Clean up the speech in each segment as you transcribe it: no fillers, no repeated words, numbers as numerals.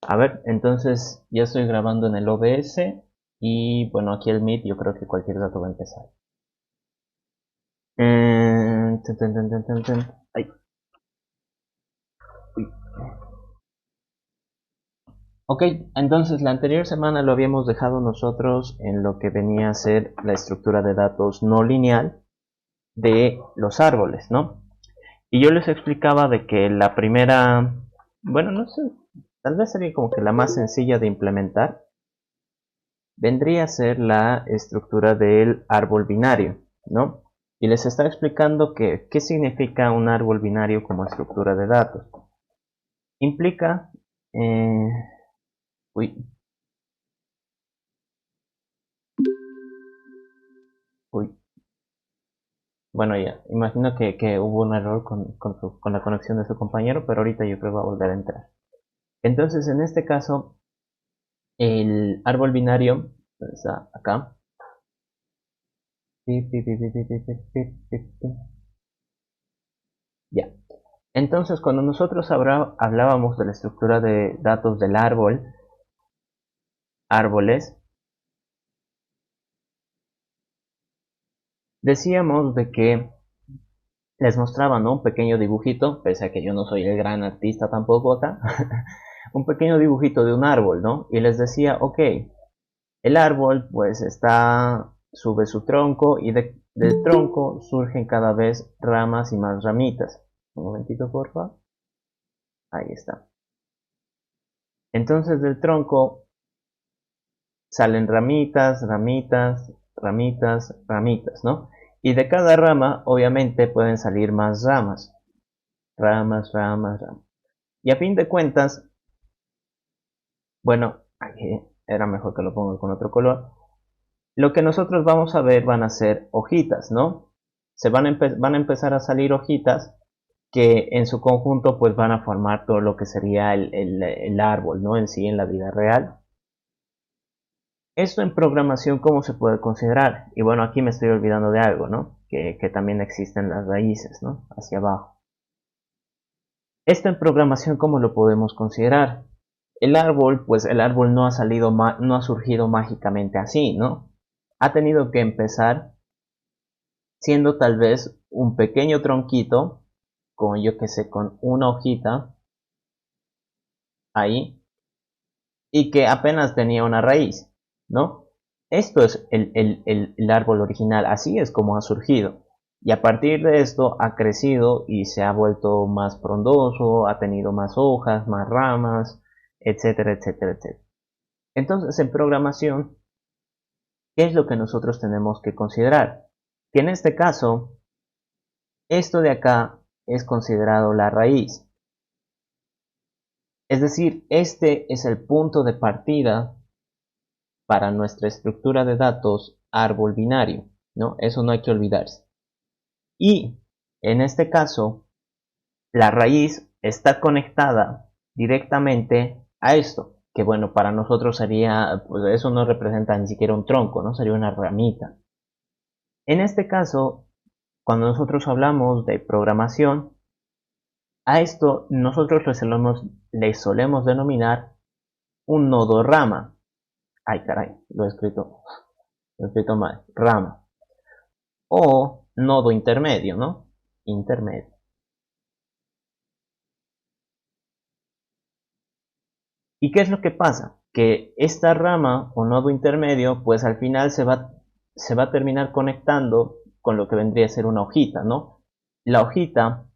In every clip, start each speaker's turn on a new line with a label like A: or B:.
A: A ver, entonces ya estoy grabando en el OBS y bueno, aquí el Meet yo creo que cualquier dato va a empezar. Tun, tun, tun, tun, tun, tun. Ay, uy. Ok, entonces la anterior semana lo habíamos dejado nosotros en lo que venía a ser la estructura de datos no lineal de los árboles, ¿no? Y yo les explicaba de que la primera, bueno, no sé, tal vez sería como que la más sencilla de implementar, vendría a ser la estructura del árbol binario, ¿no? Y les está explicando que, qué significa un árbol binario como estructura de datos. Implica, eh, uy, uy, bueno ya, imagino que hubo un error con la conexión de su compañero, pero ahorita yo creo que va a volver a entrar. Entonces, en este caso, el árbol binario está acá. Ya. Entonces, cuando nosotros hablábamos de la estructura de datos del árbol, árboles, decíamos de que les mostraba, ¿no?, un pequeño dibujito, pese a que yo no soy el gran artista tampoco acá, un pequeño dibujito de un árbol, ¿no? Y les decía, ok, el árbol pues sube su tronco y del tronco surgen cada vez ramas y más ramitas. Un momentito, porfa. Ahí está. Entonces del tronco salen ramitas, ramitas, ramitas, ramitas, ¿no? Y de cada rama, obviamente, pueden salir más ramas. Ramas, ramas, ramas. Y a fin de cuentas, bueno, aquí era mejor que lo ponga con otro color. Lo que nosotros vamos a ver van a ser hojitas, ¿no? Van a empezar a salir hojitas que en su conjunto pues van a formar todo lo que sería el árbol, ¿no? En sí, en la vida real. Esto en programación, ¿cómo se puede considerar? Y bueno, aquí me estoy olvidando de algo, ¿no? Que también existen las raíces, ¿no? Hacia abajo. Esto en programación, ¿cómo lo podemos considerar? El árbol, pues el árbol no ha salido, no ha surgido mágicamente así, ¿no? Ha tenido que empezar siendo tal vez un pequeño tronquito, con yo que sé, con una hojita ahí, y que apenas tenía una raíz, ¿no? Esto es el árbol original, así es como ha surgido. Y a partir de esto ha crecido y se ha vuelto más frondoso, ha tenido más hojas, más ramas, etcétera, etcétera, etcétera. Entonces, en programación, ¿qué es lo que nosotros tenemos que considerar? Que en este caso, esto de acá es considerado la raíz. Es decir, este es el punto de partida para nuestra estructura de datos árbol binario, ¿no? Eso no hay que olvidarse. Y en este caso, la raíz está conectada directamente a esto, que bueno, para nosotros sería, pues eso no representa ni siquiera un tronco, ¿no? Sería una ramita. En este caso, cuando nosotros hablamos de programación, a esto nosotros le solemos denominar un nodo rama. Ay, caray, lo he escrito mal. Rama. O nodo intermedio, ¿no? Intermedio. ¿Y qué es lo que pasa? Que esta rama o nodo intermedio, pues al final se va a terminar conectando con lo que vendría a ser una hojita, ¿no? La hojita,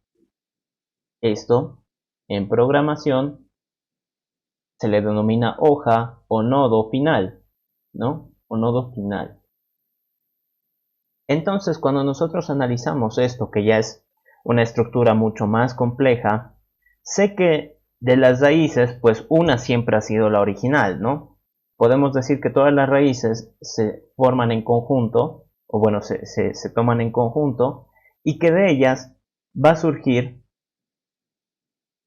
A: esto, en programación, se le denomina hoja o nodo final, ¿no? O nodo final. Entonces, cuando nosotros analizamos esto, que ya es una estructura mucho más compleja, sé que de las raíces, pues una siempre ha sido la original, ¿no? Podemos decir que todas las raíces se forman en conjunto, o bueno, se toman en conjunto, y que de ellas va a surgir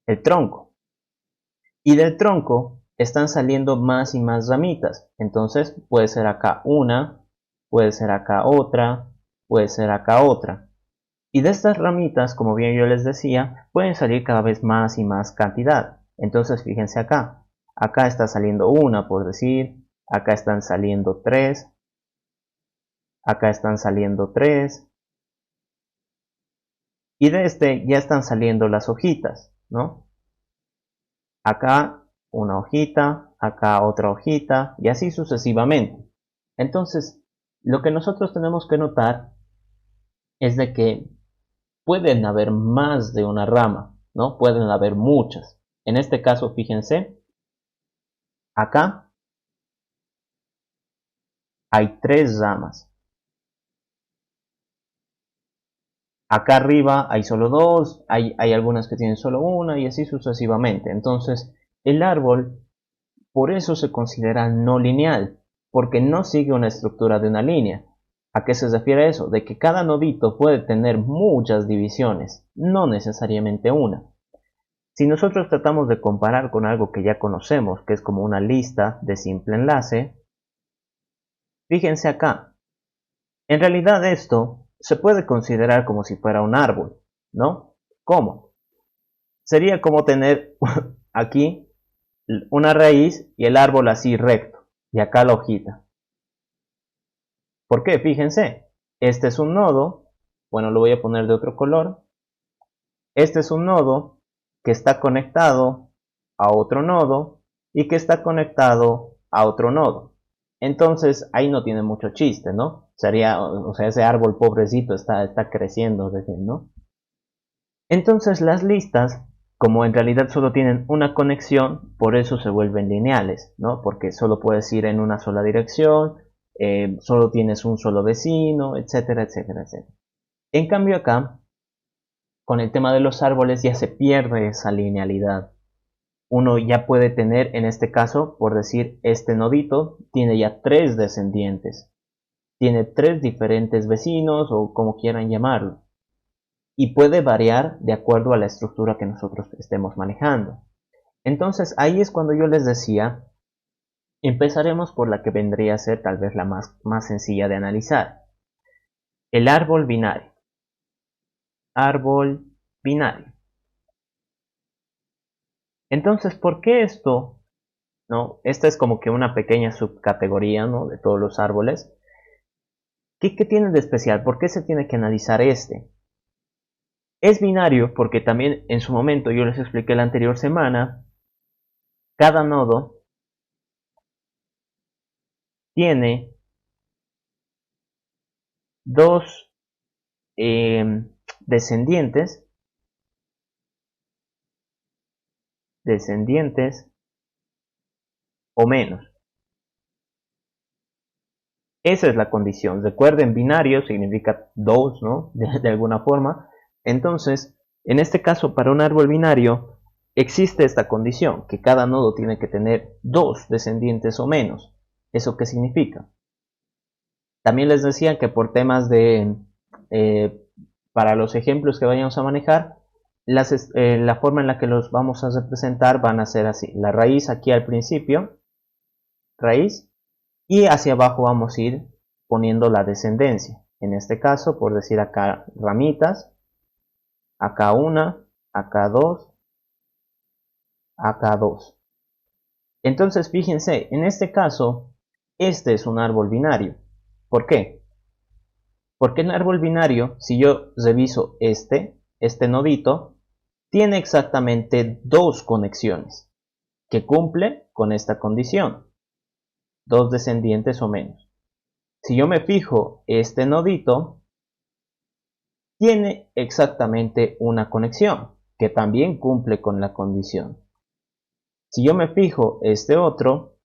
A: el tronco. Y del tronco están saliendo más y más ramitas. Entonces puede ser acá una, puede ser acá otra, puede ser acá otra. Y de estas ramitas, como bien yo les decía, pueden salir cada vez más y más cantidad. Entonces fíjense acá. Acá está saliendo una, por decir. Acá están saliendo tres. Acá están saliendo tres. Y de este ya están saliendo las hojitas, ¿no? Acá una hojita, acá otra hojita, y así sucesivamente. Entonces, lo que nosotros tenemos que notar es de que pueden haber más de una rama, ¿no? Pueden haber muchas. En este caso, fíjense, acá hay tres ramas. Acá arriba hay solo dos, hay algunas que tienen solo una y así sucesivamente. Entonces, el árbol por eso se considera no lineal, porque no sigue una estructura de una línea. ¿A qué se refiere eso? De que cada nodito puede tener muchas divisiones, no necesariamente una. Si nosotros tratamos de comparar con algo que ya conocemos, que es como una lista de simple enlace, fíjense acá. En realidad esto se puede considerar como si fuera un árbol, ¿no? ¿Cómo? Sería como tener aquí una raíz y el árbol así recto, y acá la hojita. ¿Por qué? Fíjense, este es un nodo, bueno, lo voy a poner de otro color. Este es un nodo que está conectado a otro nodo y que está conectado a otro nodo. Entonces ahí no tiene mucho chiste, ¿no? Sería, o sea, ese árbol pobrecito está creciendo, ¿no? Entonces las listas, como en realidad solo tienen una conexión, por eso se vuelven lineales, ¿no? Porque solo puedes ir en una sola dirección, solo tienes un solo vecino, etcétera, etcétera, etcétera. En cambio acá, con el tema de los árboles ya se pierde esa linealidad. Uno ya puede tener, en este caso, por decir, este nodito tiene ya tres descendientes. Tiene tres diferentes vecinos o como quieran llamarlo. Y puede variar de acuerdo a la estructura que nosotros estemos manejando. Entonces ahí es cuando yo les decía, empezaremos por la que vendría a ser tal vez la más sencilla de analizar. El árbol binario. Árbol binario. Entonces, ¿por qué esto? ¿No? Esta es como que una pequeña subcategoría, ¿no? De todos los árboles. ¿Qué tiene de especial? ¿Por qué se tiene que analizar este? Es binario porque también en su momento yo les expliqué la anterior semana, cada nodo tiene dos descendientes, o menos. Esa es la condición. Recuerden, binario significa dos, ¿no? De alguna forma. Entonces, en este caso, para un árbol binario, existe esta condición, que cada nodo tiene que tener dos descendientes o menos. ¿Eso qué significa? También les decía que por temas de, para los ejemplos que vayamos a manejar, la forma en la que los vamos a representar van a ser así. La raíz aquí al principio, raíz, y hacia abajo vamos a ir poniendo la descendencia. En este caso, por decir acá ramitas, acá una, acá dos, acá dos. Entonces fíjense, en este caso, este es un árbol binario. ¿Por qué? Porque en árbol binario, si yo reviso este nodito, tiene exactamente dos conexiones que cumple con esta condición, dos descendientes o menos. Si yo me fijo, este nodito tiene exactamente una conexión que también cumple con la condición. Si yo me fijo, este otro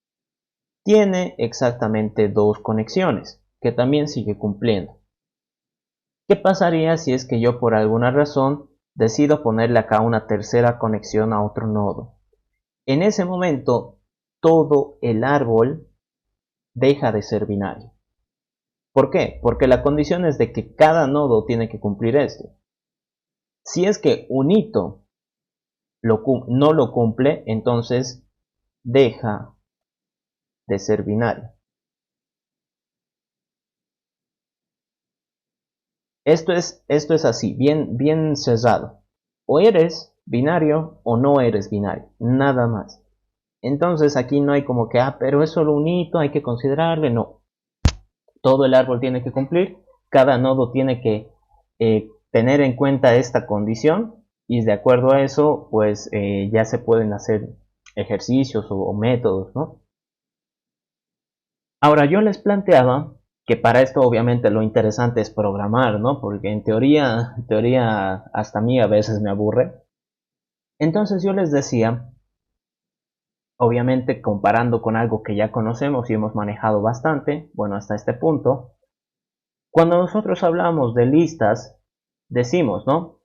A: tiene exactamente dos conexiones que también sigue cumpliendo. ¿Qué pasaría si es que yo por alguna razón decido ponerle acá una tercera conexión a otro nodo? En ese momento todo el árbol deja de ser binario. ¿Por qué? Porque la condición es de que cada nodo tiene que cumplir esto. Si es que un hito no lo cumple, entonces deja de ser binario. Esto es así, bien cerrado. O eres binario o no eres binario, nada más. Entonces aquí no hay como que, pero es solo un hito, hay que considerarle, no. Todo el árbol tiene que cumplir, cada nodo tiene que tener en cuenta esta condición y de acuerdo a eso, pues ya se pueden hacer ejercicios o métodos, ¿no? Ahora yo les planteaba que para esto obviamente lo interesante es programar, ¿no? Porque en teoría hasta a mí a veces me aburre. Entonces yo les decía, obviamente comparando con algo que ya conocemos y hemos manejado bastante, bueno, hasta este punto, cuando nosotros hablamos de listas, decimos, ¿no?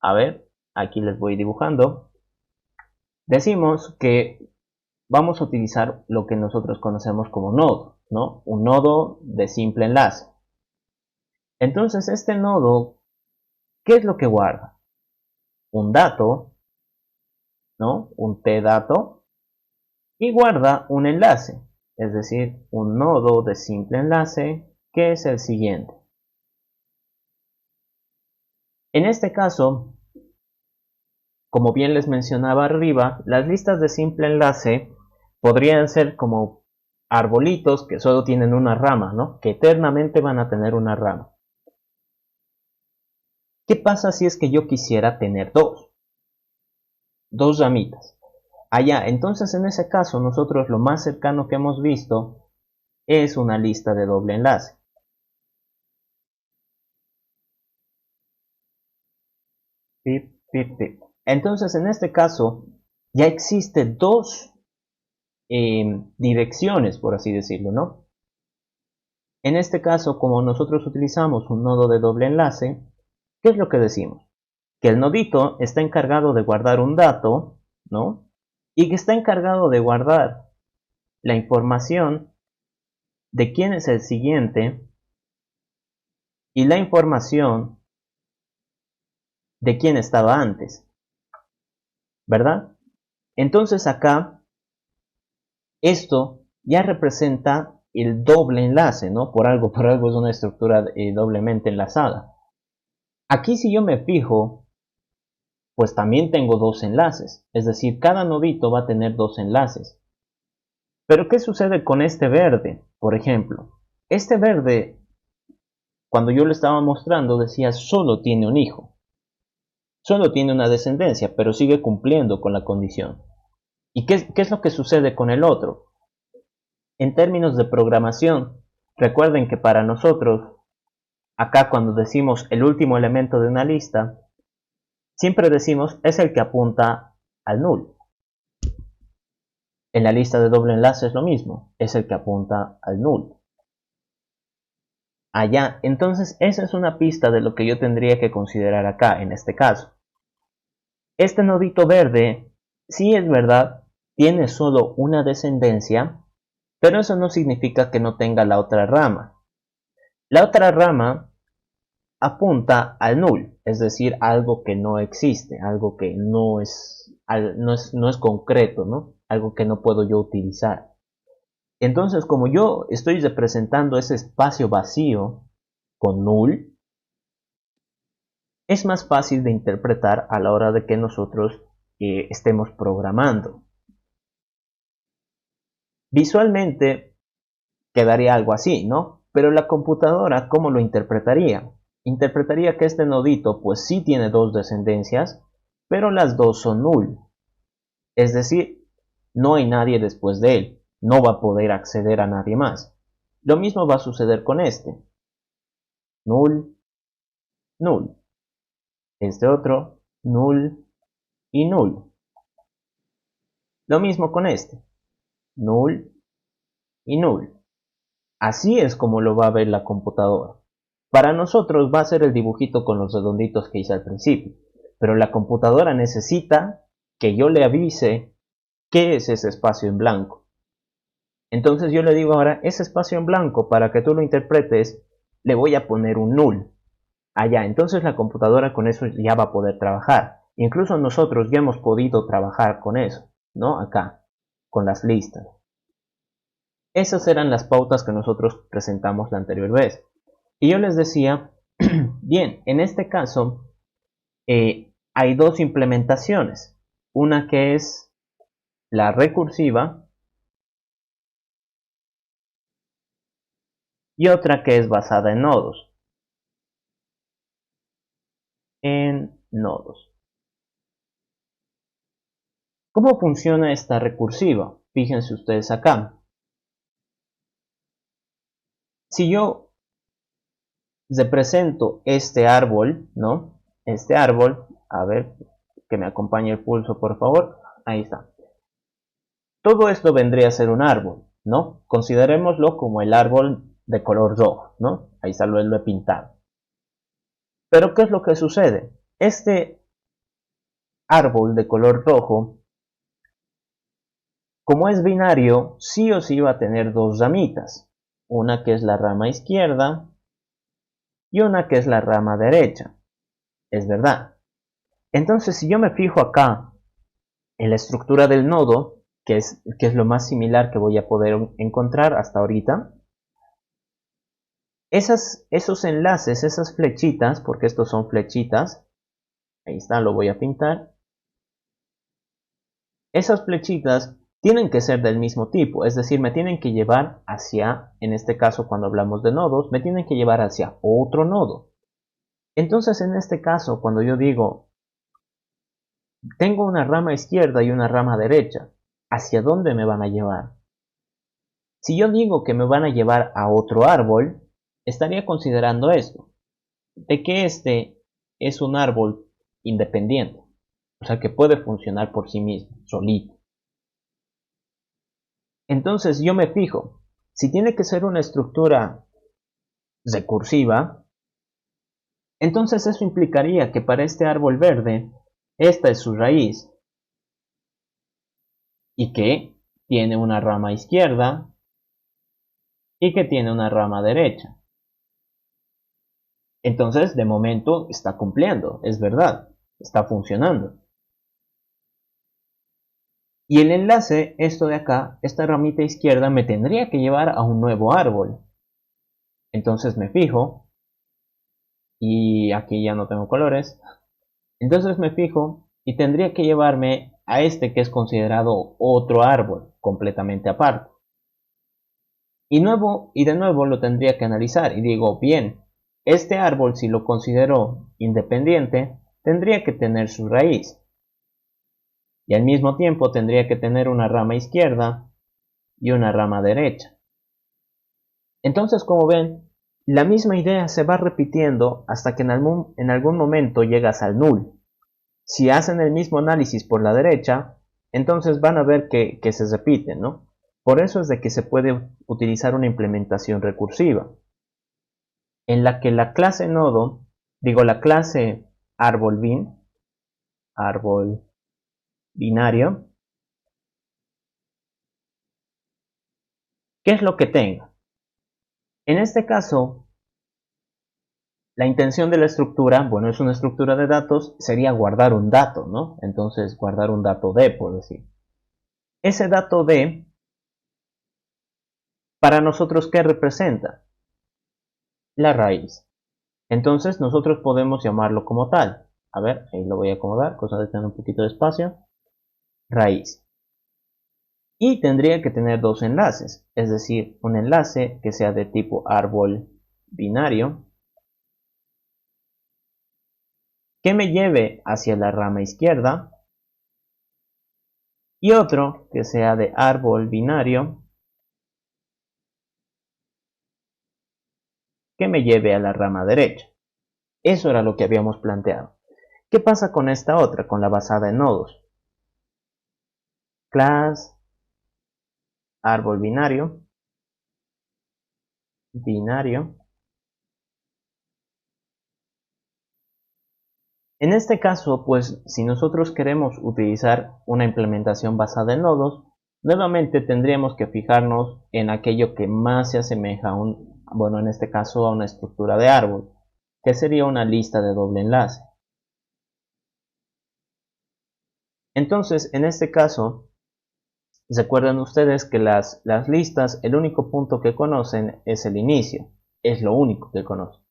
A: A ver, aquí les voy dibujando. Decimos que vamos a utilizar lo que nosotros conocemos como nodo, ¿no? Un nodo de simple enlace. Entonces, este nodo, ¿qué es lo que guarda? Un dato, ¿no? Un tdato, y guarda un enlace, es decir, un nodo de simple enlace, que es el siguiente. En este caso, como bien les mencionaba arriba, las listas de simple enlace podrían ser como arbolitos que solo tienen una rama, ¿no? Que eternamente van a tener una rama. ¿Qué pasa si es que yo quisiera tener dos ramitas? Allá, entonces en ese caso nosotros lo más cercano que hemos visto es una lista de doble enlace. Pip, pip, pip. Entonces en este caso ya existe dos direcciones, por así decirlo, ¿no? En este caso, como nosotros utilizamos un nodo de doble enlace, ¿qué es lo que decimos? Que el nodito está encargado de guardar un dato, ¿no? Y que está encargado de guardar la información de quién es el siguiente y la información de quién estaba antes, ¿verdad? Entonces acá esto ya representa el doble enlace, ¿no? Por algo es una estructura doblemente enlazada. Aquí si yo me fijo, pues también tengo dos enlaces, es decir, cada nodito va a tener dos enlaces. Pero ¿qué sucede con este verde? Por ejemplo, este verde, cuando yo lo estaba mostrando, decía solo tiene un hijo, solo tiene una descendencia, pero sigue cumpliendo con la condición. ¿Y qué es lo que sucede con el otro? En términos de programación, recuerden que para nosotros, acá cuando decimos el último elemento de una lista, siempre decimos es el que apunta al null. En la lista de doble enlace es lo mismo, es el que apunta al null. Allá, entonces esa es una pista de lo que yo tendría que considerar acá, en este caso. Este nodito verde, sí es verdad, tiene solo una descendencia, pero eso no significa que no tenga la otra rama. La otra rama apunta al null, es decir, algo que no existe, algo que no es concreto, ¿no? Algo que no puedo yo utilizar. Entonces, como yo estoy representando ese espacio vacío con null, es más fácil de interpretar a la hora de que nosotros estemos programando. Visualmente quedaría algo así, ¿no? Pero la computadora, ¿cómo lo interpretaría? Interpretaría que este nodito pues sí tiene dos descendencias, pero las dos son null. Es decir, no hay nadie después de él, no va a poder acceder a nadie más. Lo mismo va a suceder con este. Null, null. Este otro, null y null. Lo mismo con este. Null y null. Así es como lo va a ver la computadora. Para nosotros va a ser el dibujito con los redonditos que hice al principio, pero la computadora necesita que yo le avise qué es ese espacio en blanco. Entonces yo le digo ahora, ese espacio en blanco, para que tú lo interpretes, le voy a poner un null. Allá, entonces la computadora con eso ya va a poder trabajar. Incluso nosotros ya hemos podido trabajar con eso, ¿no? Acá, con las listas. Esas eran las pautas que nosotros presentamos la anterior vez. Y yo les decía, bien, en este caso hay dos implementaciones. Una que es la recursiva, y otra que es basada en nodos. ¿Cómo funciona esta recursiva? Fíjense ustedes acá. Si yo represento este árbol, ¿no? Este árbol, a ver, que me acompañe el pulso, por favor. Ahí está. Todo esto vendría a ser un árbol, ¿no? Considerémoslo como el árbol de color rojo, ¿no? Ahí está, lo he pintado. Pero ¿qué es lo que sucede? Este árbol de color rojo, como es binario, sí o sí va a tener dos ramitas. Una que es la rama izquierda y una que es la rama derecha. Es verdad. Entonces, si yo me fijo acá en la estructura del nodo, que es lo más similar que voy a poder encontrar hasta ahorita, esos enlaces, esas flechitas, porque estos son flechitas, ahí está, lo voy a pintar, esas flechitas tienen que ser del mismo tipo, es decir, me tienen que llevar hacia, en este caso cuando hablamos de nodos, me tienen que llevar hacia otro nodo. Entonces, en este caso, cuando yo digo, tengo una rama izquierda y una rama derecha, ¿hacia dónde me van a llevar? Si yo digo que me van a llevar a otro árbol, estaría considerando esto, de que este es un árbol independiente, o sea que puede funcionar por sí mismo, solito. Entonces yo me fijo, si tiene que ser una estructura recursiva, entonces eso implicaría que para este árbol verde, esta es su raíz, y que tiene una rama izquierda, y que tiene una rama derecha. Entonces, de momento está cumpliendo, es verdad, está funcionando. Y el enlace, esto de acá, esta ramita izquierda, me tendría que llevar a un nuevo árbol. Entonces me fijo, y aquí ya no tengo colores. Entonces me fijo y tendría que llevarme a este que es considerado otro árbol, completamente aparte. Y de nuevo lo tendría que analizar y digo, bien, este árbol si lo considero independiente, tendría que tener su raíz. Y al mismo tiempo tendría que tener una rama izquierda y una rama derecha. Entonces, como ven, la misma idea se va repitiendo hasta que en algún momento llegas al null. Si hacen el mismo análisis por la derecha, entonces van a ver que se repiten, ¿no? Por eso es de que se puede utilizar una implementación recursiva, en la que la clase nodo, la clase árbol binario, ¿qué es lo que tenga? En este caso, la intención de la estructura, bueno, es una estructura de datos, sería guardar un dato, ¿no? Entonces, guardar un dato D, por decir. Ese dato D, para nosotros, ¿qué representa? La raíz. Entonces, nosotros podemos llamarlo como tal. A ver, ahí lo voy a acomodar, cosa de tener un poquito de espacio. Raíz. Y tendría que tener dos enlaces, es decir, un enlace que sea de tipo árbol binario, que me lleve hacia la rama izquierda, y otro que sea de árbol binario que me lleve a la rama derecha. Eso era lo que habíamos planteado. ¿Qué pasa con esta otra, con la basada en nodos? Class, árbol binario. En este caso, pues si nosotros queremos utilizar una implementación basada en nodos, nuevamente tendríamos que fijarnos en aquello que más se asemeja a bueno, en este caso a una estructura de árbol, que sería una lista de doble enlace. Entonces, en este caso, recuerden ustedes que las listas, el único punto que conocen es el inicio, es lo único que conocen.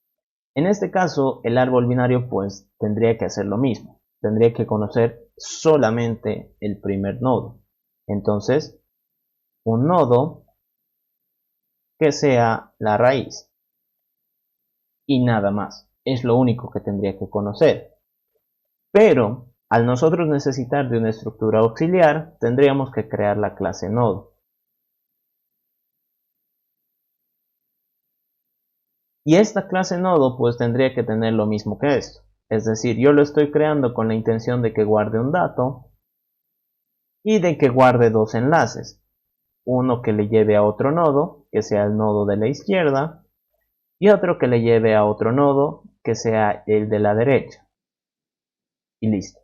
A: En este caso, el árbol binario pues tendría que hacer lo mismo, tendría que conocer solamente el primer nodo. Entonces, un nodo que sea la raíz y nada más. Es lo único que tendría que conocer. Pero al nosotros necesitar de una estructura auxiliar, tendríamos que crear la clase nodo. Y esta clase nodo pues tendría que tener lo mismo que esto. Es decir, yo lo estoy creando con la intención de que guarde un dato y de que guarde dos enlaces. Uno que le lleve a otro nodo, que sea el nodo de la izquierda, y otro que le lleve a otro nodo, que sea el de la derecha. Y listo.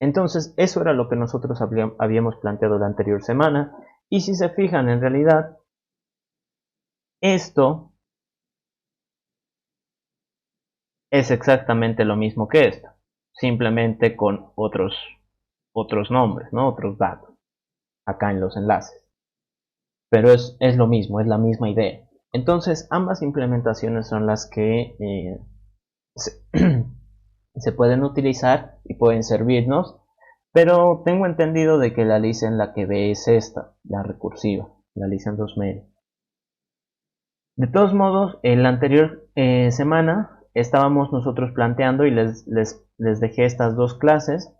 A: Entonces, eso era lo que nosotros habíamos planteado la anterior semana. Y si se fijan, en realidad, esto es exactamente lo mismo que esto. Simplemente con otros nombres, ¿no? Otros datos. Acá en los enlaces. Pero es lo mismo, es la misma idea. Entonces, ambas implementaciones son las que se, se pueden utilizar y pueden servirnos, pero tengo entendido de que la lista en la que ve es esta, la recursiva, la lista en dos medios. De todos modos, en la anterior semana estábamos nosotros planteando y les dejé estas dos clases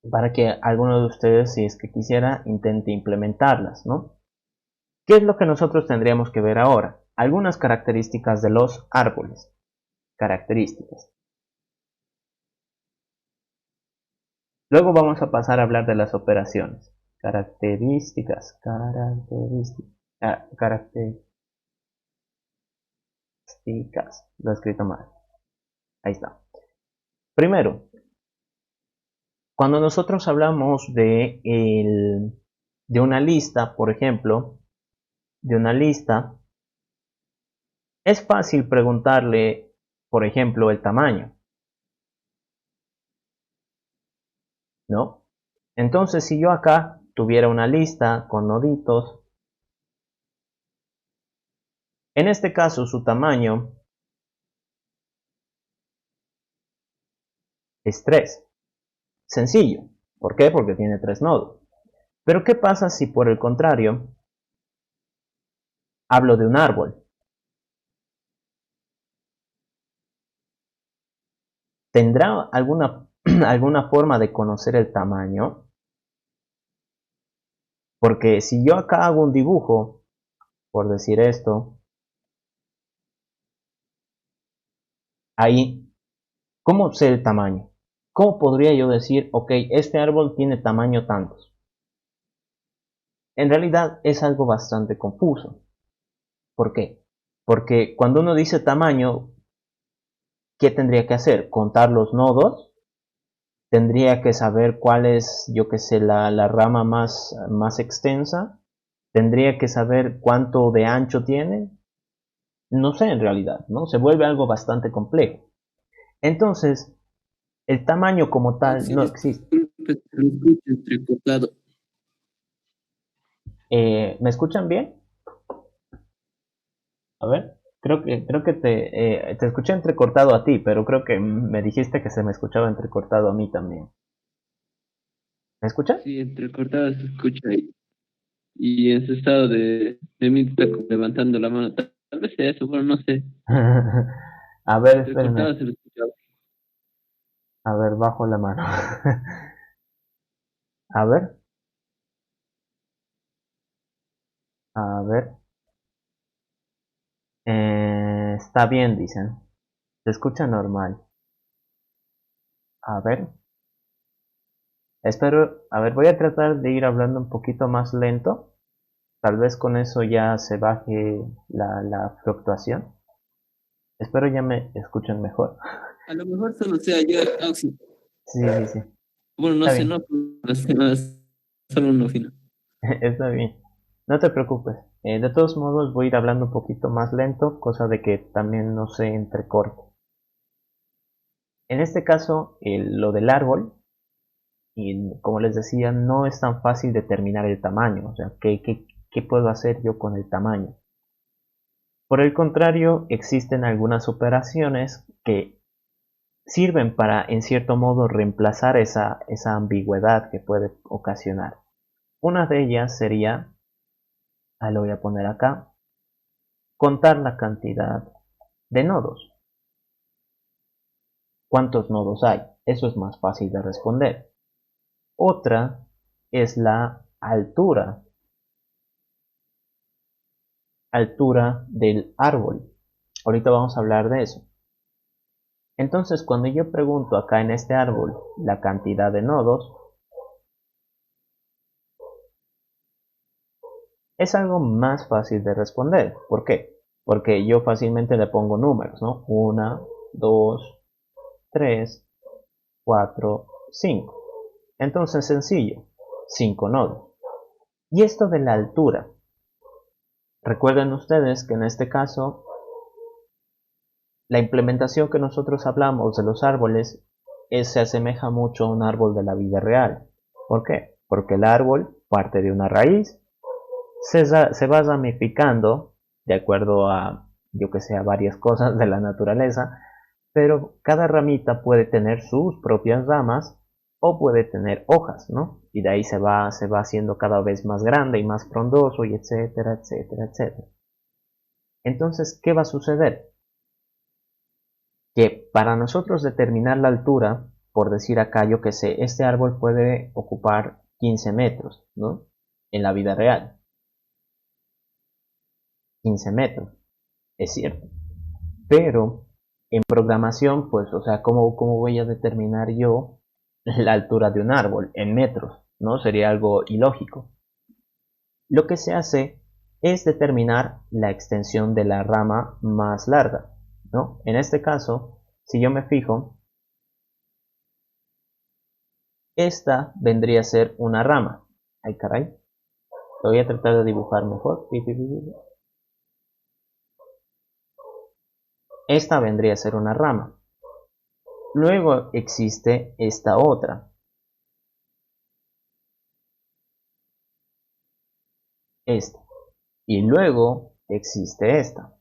A: para que alguno de ustedes, si es que quisiera, intente implementarlas, ¿no? ¿Qué es lo que nosotros tendríamos que ver ahora? Algunas características de los árboles. Características. Luego vamos a pasar a hablar de las operaciones. Características. Características. Lo he escrito mal. Ahí está. Primero, cuando nosotros hablamos de una lista, por ejemplo, de una lista, es fácil preguntarle, por ejemplo, el tamaño, ¿no? Entonces, si yo acá tuviera una lista con noditos, en este caso su tamaño es 3. Sencillo. ¿Por qué? Porque tiene 3 nodos. Pero ¿qué pasa si por el contrario hablo de un árbol? ¿Tendrá alguna forma de conocer el tamaño? Porque si yo acá hago un dibujo, por decir esto, ahí, ¿cómo sé el tamaño? ¿Cómo podría yo decir, ok, este árbol tiene tamaño tantos? En realidad es algo bastante confuso. ¿Por qué? Porque cuando uno dice tamaño, ¿qué tendría que hacer? ¿Contar los nodos? ¿Tendría que saber cuál es, yo que sé, la rama más extensa? ¿Tendría que saber cuánto de ancho tiene? No sé en realidad, ¿no? Se vuelve algo bastante complejo. Entonces, el tamaño como tal
B: Maxi,
A: no existe.
B: disculpe, lo escucho entrecortado.
A: ¿Me escuchan bien? A ver, creo que te escuché entrecortado a ti, pero creo que me dijiste que se me escuchaba entrecortado a mí también. ¿Me escuchan?
B: Sí, entrecortado se escucha ahí. Y en su estado de mí está como levantando la mano. Tal vez sea eso, bueno, no sé.
A: A ver, espérenme.
B: Entrecortado se lo escuchaba.
A: A ver, bajo la mano. A ver, a ver. Está bien, dicen. Se escucha normal. A ver. Espero, a ver, voy a tratar de ir hablando un poquito más lento. Tal vez con eso ya se baje la fluctuación. Espero ya me escuchen mejor.
B: A lo mejor solo sea yo, Maxi.
A: Sí, sí, sí.
B: Bueno, no
A: Está
B: sé,
A: bien.
B: no, pero solo uno fino.
A: Está bien. No te preocupes. De todos modos voy a ir hablando un poquito más lento, cosa de que también no se entrecorte. En este caso, lo del árbol, y como les decía, no es tan fácil determinar el tamaño. O sea, ¿qué puedo hacer yo con el tamaño? Por el contrario, existen algunas operaciones que sirven para, en cierto modo, reemplazar esa ambigüedad que puede ocasionar. Una de ellas sería, ahí lo voy a poner acá, contar la cantidad de nodos. ¿Cuántos nodos hay? Eso es más fácil de responder. Otra es la altura del árbol. Ahorita vamos a hablar de eso. Entonces, cuando yo pregunto acá en este árbol la cantidad de nodos, es algo más fácil de responder. ¿Por qué? Porque yo fácilmente le pongo números, ¿no? 1, 2, 3, 4, 5. Entonces, sencillo, 5 nodos. Y esto de la altura. Recuerden ustedes que en este caso, la implementación que nosotros hablamos de los árboles se asemeja mucho a un árbol de la vida real. ¿Por qué? Porque el árbol parte de una raíz, se va ramificando de acuerdo a, yo que sé, a varias cosas de la naturaleza, pero cada ramita puede tener sus propias ramas o puede tener hojas, ¿no? Y de ahí se va haciendo cada vez más grande y más frondoso y etcétera, etcétera, etcétera. Entonces, ¿qué va a suceder? Que para nosotros determinar la altura, por decir acá, yo que sé, este árbol puede ocupar 15 metros, ¿no? En la vida real, 15 metros, es cierto. Pero en programación, pues, o sea, ¿cómo voy a determinar yo la altura de un árbol en metros? ¿No? Sería algo ilógico. Lo que se hace es determinar la extensión de la rama más larga, ¿no? En este caso, si yo me fijo, esta vendría a ser una rama. Ay, caray. Lo voy a tratar de dibujar mejor. Esta vendría a ser una rama. Luego existe esta otra. Esta. Y luego existe esta.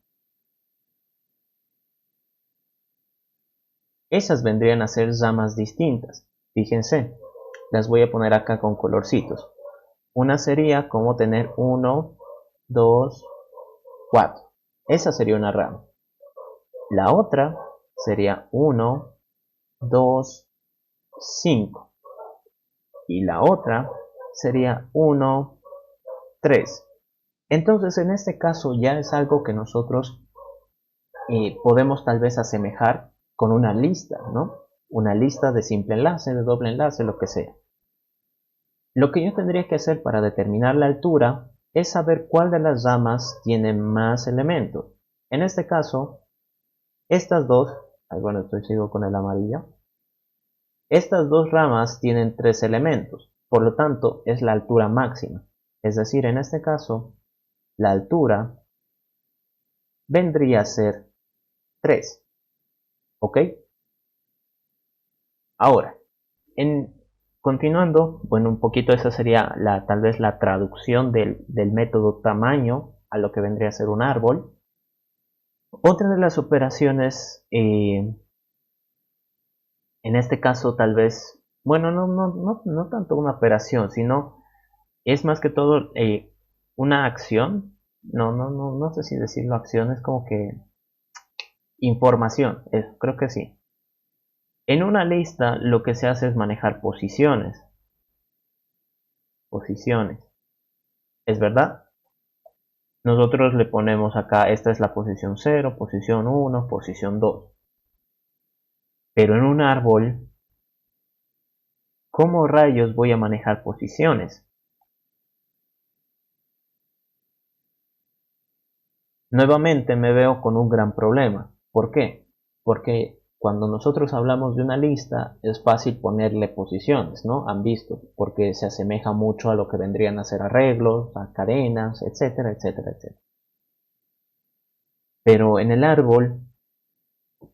A: Esas vendrían a ser ramas distintas. Fíjense. Las voy a poner acá con colorcitos. Una sería como tener 1, 2, 4. Esa sería una rama. La otra sería 1, 2, 5. Y la otra sería 1, 3. Entonces, en este caso ya es algo que nosotros podemos tal vez asemejar con una lista, ¿no? Una lista de simple enlace, de doble enlace, lo que sea. Lo que yo tendría que hacer para determinar la altura es saber cuál de las ramas tiene más elementos. En este caso, estas dos, bueno, sigo con el amarillo. Estas dos ramas tienen 3 elementos, por lo tanto es la altura máxima. Es decir, en este caso, la altura vendría a ser 3. ¿Ok? Ahora, continuando, bueno, un poquito esa sería tal vez la traducción del método tamaño a lo que vendría a ser un árbol. Otra de las operaciones, en este caso tal vez, bueno, no tanto una operación, sino es más que todo una acción. No sé si decirlo acción, es como que información, creo que sí. En una lista lo que se hace es manejar posiciones. Posiciones. ¿Es verdad? Nosotros le ponemos acá, esta es la posición 0, posición 1, posición 2. Pero en un árbol, ¿cómo rayos voy a manejar posiciones? Nuevamente me veo con un gran problema. ¿Por qué? Porque cuando nosotros hablamos de una lista es fácil ponerle posiciones, ¿no? Han visto, porque se asemeja mucho a lo que vendrían a ser arreglos, a cadenas, etcétera, etcétera, etcétera. Pero en el árbol,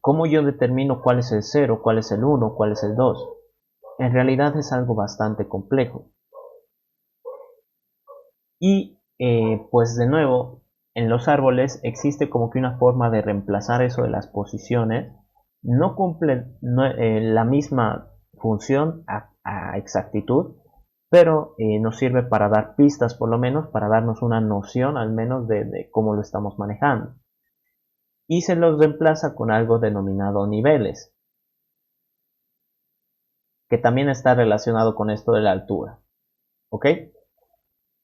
A: ¿cómo yo determino cuál es el 0, cuál es el 1, cuál es el 2? En realidad es algo bastante complejo. Y pues de nuevo, en los árboles existe como que una forma de reemplazar eso de las posiciones. No cumple la misma función a exactitud, pero nos sirve para dar pistas, por lo menos, para darnos una noción al menos de cómo lo estamos manejando. Y se los reemplaza con algo denominado niveles, que también está relacionado con esto de la altura. ¿Ok?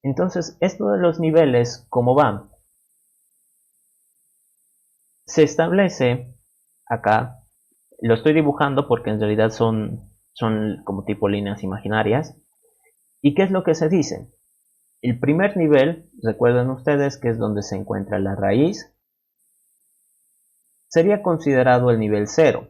A: Entonces, esto de los niveles, ¿cómo van? Se establece acá, lo estoy dibujando porque en realidad son como tipo líneas imaginarias. ¿Y qué es lo que se dice? El primer nivel, recuerden ustedes que es donde se encuentra la raíz, sería considerado el nivel 0,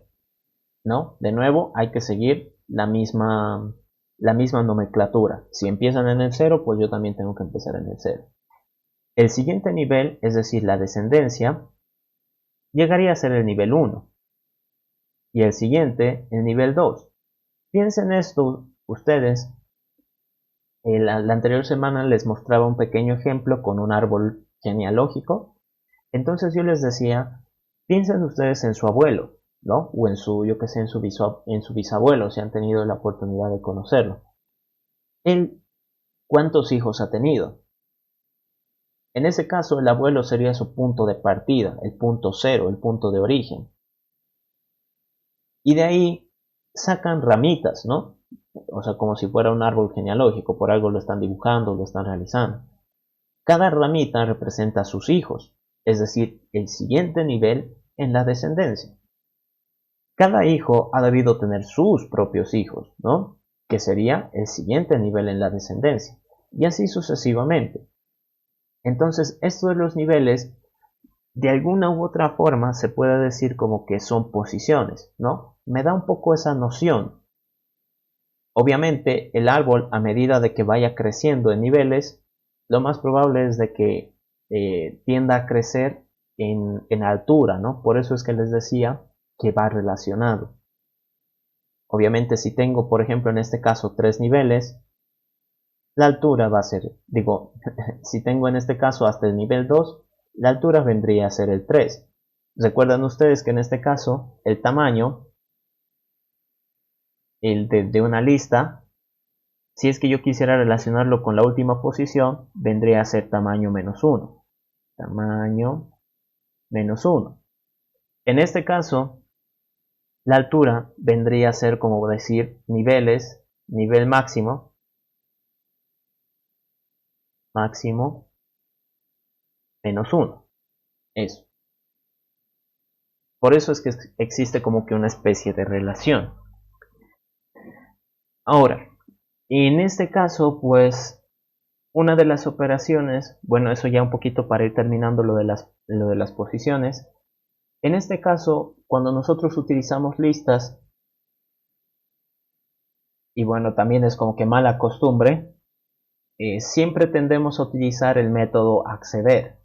A: ¿no? De nuevo, hay que seguir la misma nomenclatura. Si empiezan en el 0, pues yo también tengo que empezar en el 0. El siguiente nivel, es decir, la descendencia, llegaría a ser el nivel 1. Y el siguiente, el nivel 2. Piensen esto ustedes. La anterior semana les mostraba un pequeño ejemplo con un árbol genealógico. Entonces yo les decía, piensen ustedes en su abuelo, ¿no? O en su, yo que sé, en su bisabuelo, si han tenido la oportunidad de conocerlo. Él, ¿cuántos hijos ha tenido? En ese caso, el abuelo sería su punto de partida, el punto cero, el punto de origen. Y de ahí sacan ramitas, ¿no? O sea, como si fuera un árbol genealógico, por algo lo están dibujando, lo están realizando. Cada ramita representa a sus hijos, es decir, el siguiente nivel en la descendencia. Cada hijo ha debido tener sus propios hijos, ¿no? Que sería el siguiente nivel en la descendencia, y así sucesivamente. Entonces, esto de los niveles, de alguna u otra forma, se puede decir como que son posiciones, ¿no? Me da un poco esa noción. Obviamente, el árbol, a medida de que vaya creciendo en niveles, lo más probable es de que tienda a crecer en altura, ¿no? Por eso es que les decía que va relacionado. Obviamente, si tengo, por ejemplo, en este caso 3 niveles, la altura va a ser, digo, si tengo en este caso hasta el nivel 2, la altura vendría a ser el 3. Recuerdan ustedes que en este caso el tamaño de una lista, si es que yo quisiera relacionarlo con la última posición, vendría a ser tamaño menos 1. Tamaño menos 1. En este caso, la altura vendría a ser como decir niveles, nivel máximo, máximo menos 1. Eso. Por eso es que existe como que una especie de relación. Ahora, en este caso, pues, una de las operaciones, bueno, eso ya un poquito para ir terminando lo de las posiciones. En este caso, cuando nosotros utilizamos listas, y bueno, también es como que mala costumbre, siempre tendemos a utilizar el método acceder,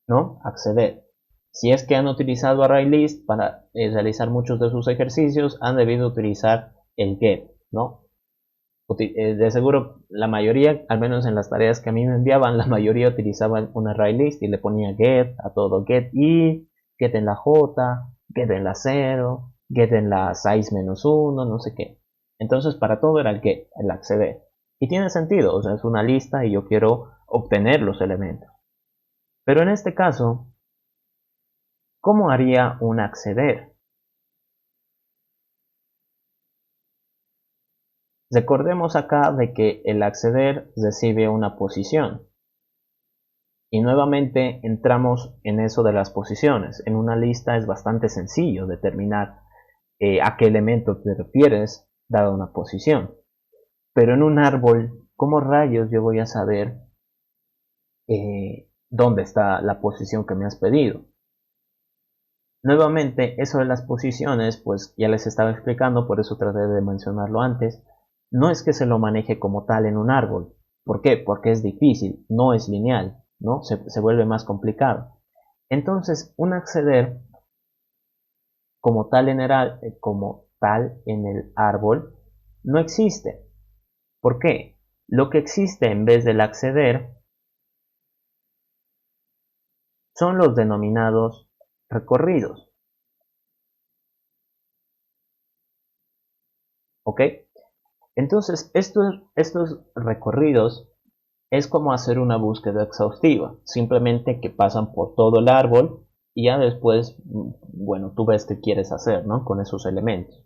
A: ¿no? Acceder. Si es que han utilizado ArrayList para realizar muchos de sus ejercicios, han debido utilizar el get, ¿no? De seguro la mayoría, al menos en las tareas que a mí me enviaban, la mayoría utilizaban un ArrayList y le ponía get a todo, get y, get en la j, get en la 0, get en la size menos 1, no sé qué. Entonces para todo era el get, el acceder. Y tiene sentido, o sea, es una lista y yo quiero obtener los elementos. Pero en este caso, ¿cómo haría un acceder? Recordemos acá de que el acceder recibe una posición. Y nuevamente entramos en eso de las posiciones. En una lista es bastante sencillo determinar a qué elemento te refieres dada una posición. Pero en un árbol, ¿cómo rayos yo voy a saber dónde está la posición que me has pedido? Nuevamente, eso de las posiciones, pues ya les estaba explicando, por eso traté de mencionarlo antes. No es que se lo maneje como tal en un árbol. ¿Por qué? Porque es difícil, no es lineal, ¿no? Se vuelve más complicado. Entonces, un acceder como tal en el árbol no existe. ¿Por qué? Lo que existe en vez del acceder son los denominados recorridos. ¿Ok? Entonces, estos recorridos es como hacer una búsqueda exhaustiva, simplemente que pasan por todo el árbol y ya después, bueno, tú ves qué quieres hacer, ¿no? Con esos elementos.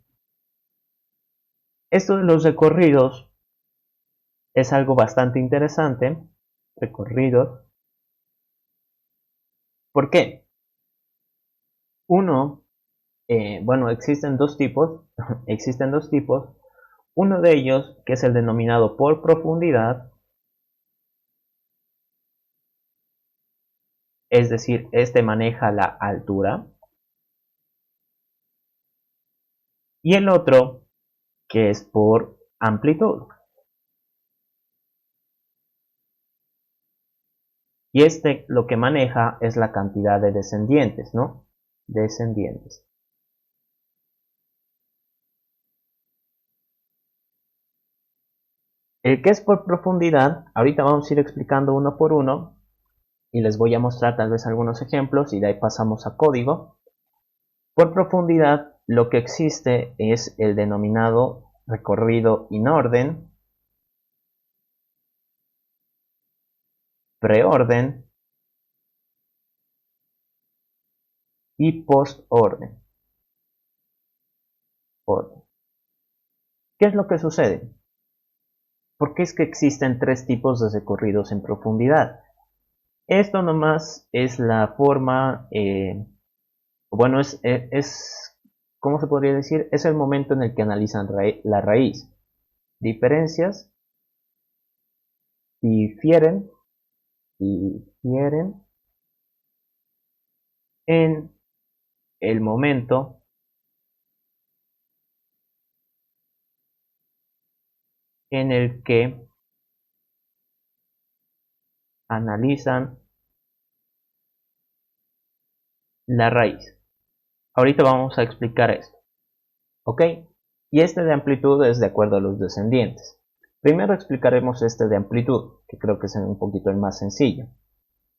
A: Esto de los recorridos es algo bastante interesante. Recorridos. ¿Por qué? Uno, bueno, existen dos tipos. Existen dos tipos. Uno de ellos, que es el denominado por profundidad, es decir, este maneja la altura. Y el otro, que es por amplitud. Y este lo que maneja es la cantidad de descendientes, ¿no? Descendientes. El que es por profundidad, ahorita vamos a ir explicando uno por uno y les voy a mostrar tal vez algunos ejemplos y de ahí pasamos a código. Por profundidad, lo que existe es el denominado recorrido in orden, preorden y postorden. ¿Qué es lo que sucede? ¿Por qué es que existen tres tipos de recorridos en profundidad? Esto nomás es la forma, bueno, ¿cómo se podría decir? Es el momento en el que analizan la raíz. Diferencias, difieren en el momento en el que analizan la raíz. Ahorita vamos a explicar esto, ¿ok? Y este de amplitud es de acuerdo a los descendientes. Primero explicaremos este de amplitud, que creo que es un poquito el más sencillo.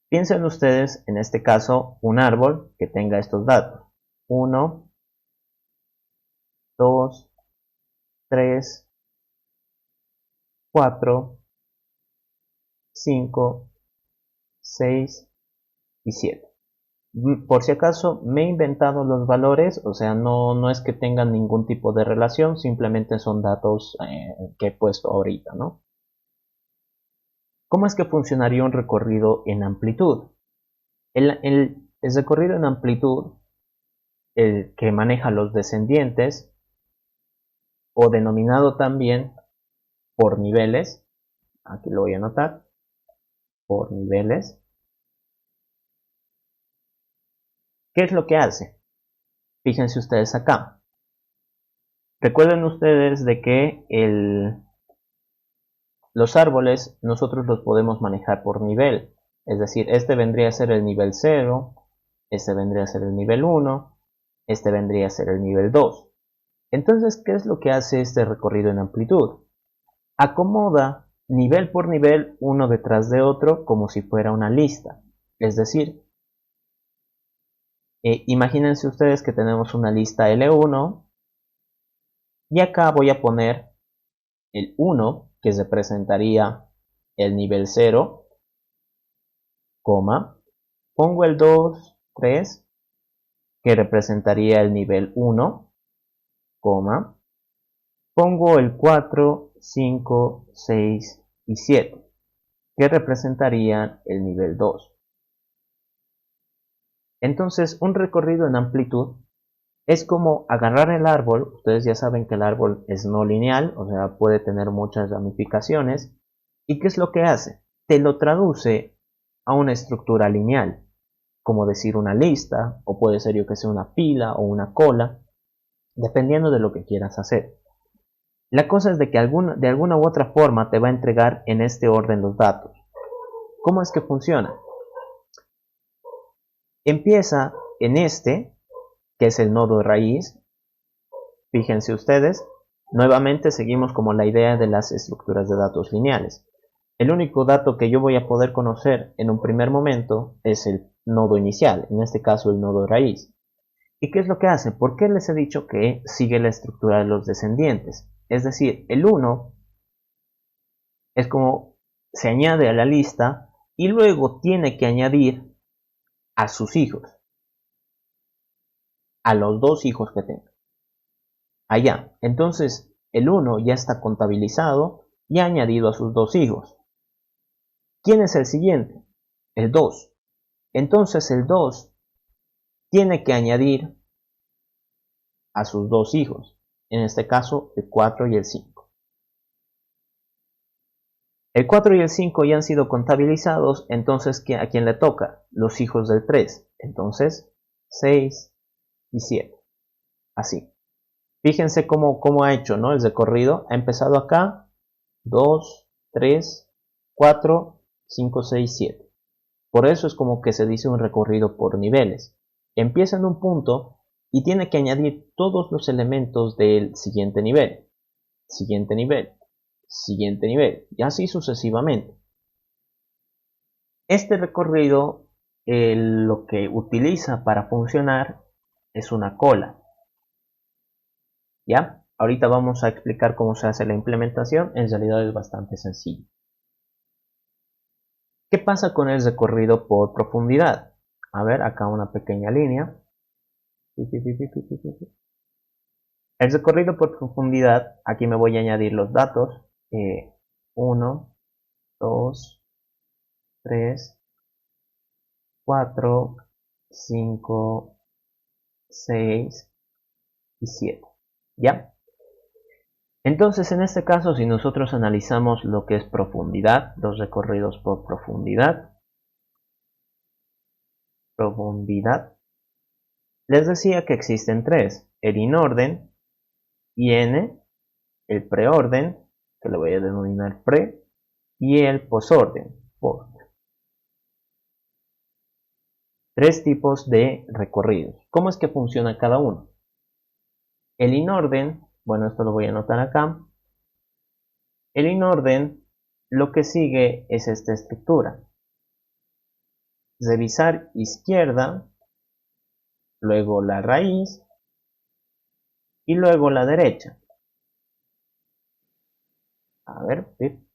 A: Piensen ustedes, en este caso, un árbol que tenga estos datos. 1, 2, 3, 4, 5, 6 y 7. Por si acaso me he inventado los valores, o sea, no es que tengan ningún tipo de relación, simplemente son datos que he puesto ahorita, ¿no? ¿Cómo es que funcionaría un recorrido en amplitud? El recorrido en amplitud, el que maneja los descendientes, o denominado también por niveles, aquí lo voy a anotar, por niveles. ¿Qué es lo que hace? Fíjense ustedes acá. Recuerden ustedes de que los árboles nosotros los podemos manejar por nivel. Es decir, este vendría a ser el nivel 0, este vendría a ser el nivel 1, este vendría a ser el nivel 2. Entonces, ¿qué es lo que hace este recorrido en amplitud? Acomoda nivel por nivel uno detrás de otro como si fuera una lista. Es decir, imagínense ustedes que tenemos una lista L1 y acá voy a poner el 1 que representaría el nivel 0, coma, pongo el 2, 3 que representaría el nivel 1, coma, pongo el 4, 5, 6 y 7 que representarían el nivel 2. Entonces, un recorrido en amplitud es como agarrar el árbol. Ustedes ya saben que el árbol es no lineal, o sea, puede tener muchas ramificaciones. ¿Y qué es lo que hace? Te lo traduce a una estructura lineal, como decir una lista, o puede ser yo que sea una pila o una cola, dependiendo de lo que quieras hacer. La cosa es de que de alguna u otra forma te va a entregar en este orden los datos. ¿Cómo es que funciona? Empieza en este, que es el nodo de raíz. Fíjense ustedes, nuevamente seguimos como la idea de las estructuras de datos lineales. El único dato que yo voy a poder conocer en un primer momento es el nodo inicial, en este caso el nodo de raíz. ¿Y qué es lo que hace? ¿Por qué les he dicho que sigue la estructura de los descendientes? Es decir, el 1 es como se añade a la lista y luego tiene que añadir a sus hijos, a los 2 hijos que tenga. Allá. Entonces, el 1 ya está contabilizado y ha añadido a sus 2 hijos. ¿Quién es el siguiente? El 2. Entonces, el 2 tiene que añadir a sus 2 hijos. En este caso, el 4 y el 5. El 4 y el 5 ya han sido contabilizados, entonces ¿a quién le toca? Los hijos del 3. Entonces, 6 y 7. Así. Fíjense cómo ha hecho, ¿no? El recorrido. Ha empezado acá. 2, 3, 4, 5, 6, 7. Por eso es como que se dice un recorrido por niveles. Empieza en un punto y tiene que añadir todos los elementos del siguiente nivel. Siguiente nivel. Siguiente nivel. Y así sucesivamente. Este recorrido lo que utiliza para funcionar es una cola. ¿Ya? Ahorita vamos a explicar cómo se hace la implementación. En realidad es bastante sencillo. ¿Qué pasa con el recorrido por profundidad? A ver, acá una pequeña línea. El recorrido por profundidad, aquí me voy a añadir los datos. 1, 2, 3, 4, 5, 6 y 7. ¿Ya? Entonces, en este caso, si nosotros analizamos lo que es profundidad, los recorridos por profundidad, les decía que existen 3, el inorden, IN, el preorden, que le voy a denominar pre, y el posorden, post. 3 tipos de recorridos. ¿Cómo es que funciona cada uno? El inorden, bueno, esto lo voy a anotar acá. El inorden lo que sigue es esta estructura. Revisar izquierda, luego la raíz y luego la derecha. A ver, ¿sí?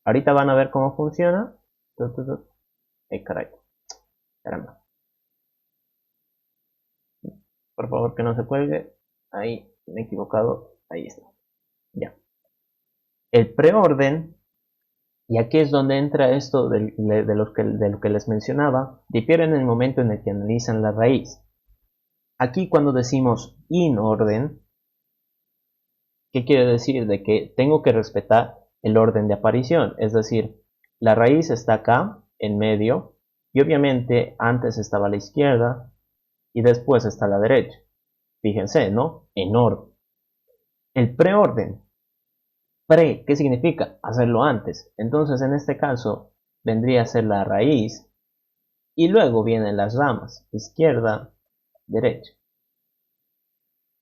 A: Ahorita van a ver cómo funciona. Caray, caramba. Por favor que no se cuelgue. Ahí, me he equivocado. Ahí está. Ya. El preorden, y aquí es donde entra esto de lo que les mencionaba, difiere en el momento en el que analizan la raíz. Aquí cuando decimos inorden, ¿qué quiere decir? De que tengo que respetar el orden de aparición, es decir, la raíz está acá, en medio, y obviamente antes estaba a la izquierda y después está a la derecha. Fíjense, ¿no? En orden. El preorden. Pre, ¿qué significa? Hacerlo antes. Entonces, en este caso, vendría a ser la raíz y luego vienen las ramas, izquierda, derecha.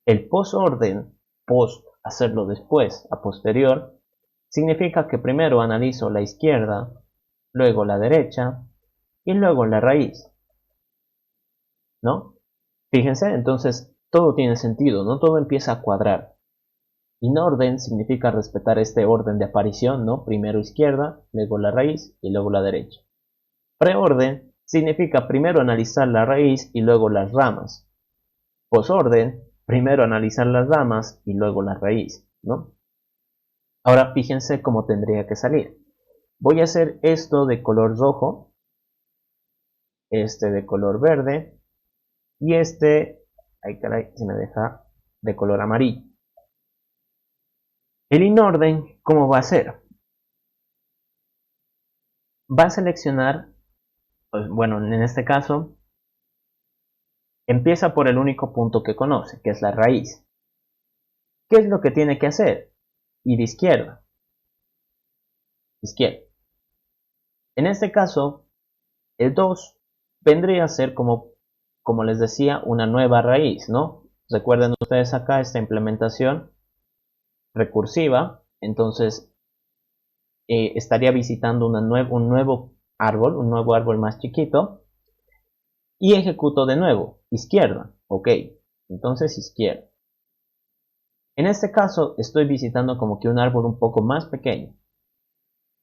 A: El posorden, post, hacerlo después, a posterior, significa que primero analizo la izquierda, luego la derecha y luego la raíz, ¿no? Fíjense, entonces todo tiene sentido, no todo empieza a cuadrar. Inorden significa respetar este orden de aparición, ¿no? Primero izquierda, luego la raíz y luego la derecha. Preorden significa primero analizar la raíz y luego las ramas. Posorden, primero analizar las ramas y luego la raíz, ¿no? Ahora fíjense cómo tendría que salir. Voy a hacer esto de color rojo, este de color verde y este, ay caray, se me deja, de color amarillo. El inorden, ¿cómo va a ser? Va a seleccionar, pues, bueno, en este caso, empieza por el único punto que conoce, que es la raíz. ¿Qué es lo que tiene que hacer? Ir izquierda. Izquierda. En este caso, el 2 vendría a ser como les decía, una nueva raíz, ¿no? Recuerden ustedes acá esta implementación recursiva, entonces estaría visitando un nuevo árbol más chiquito, y ejecuto de nuevo, izquierda, ok, entonces izquierda. En este caso estoy visitando como que un árbol un poco más pequeño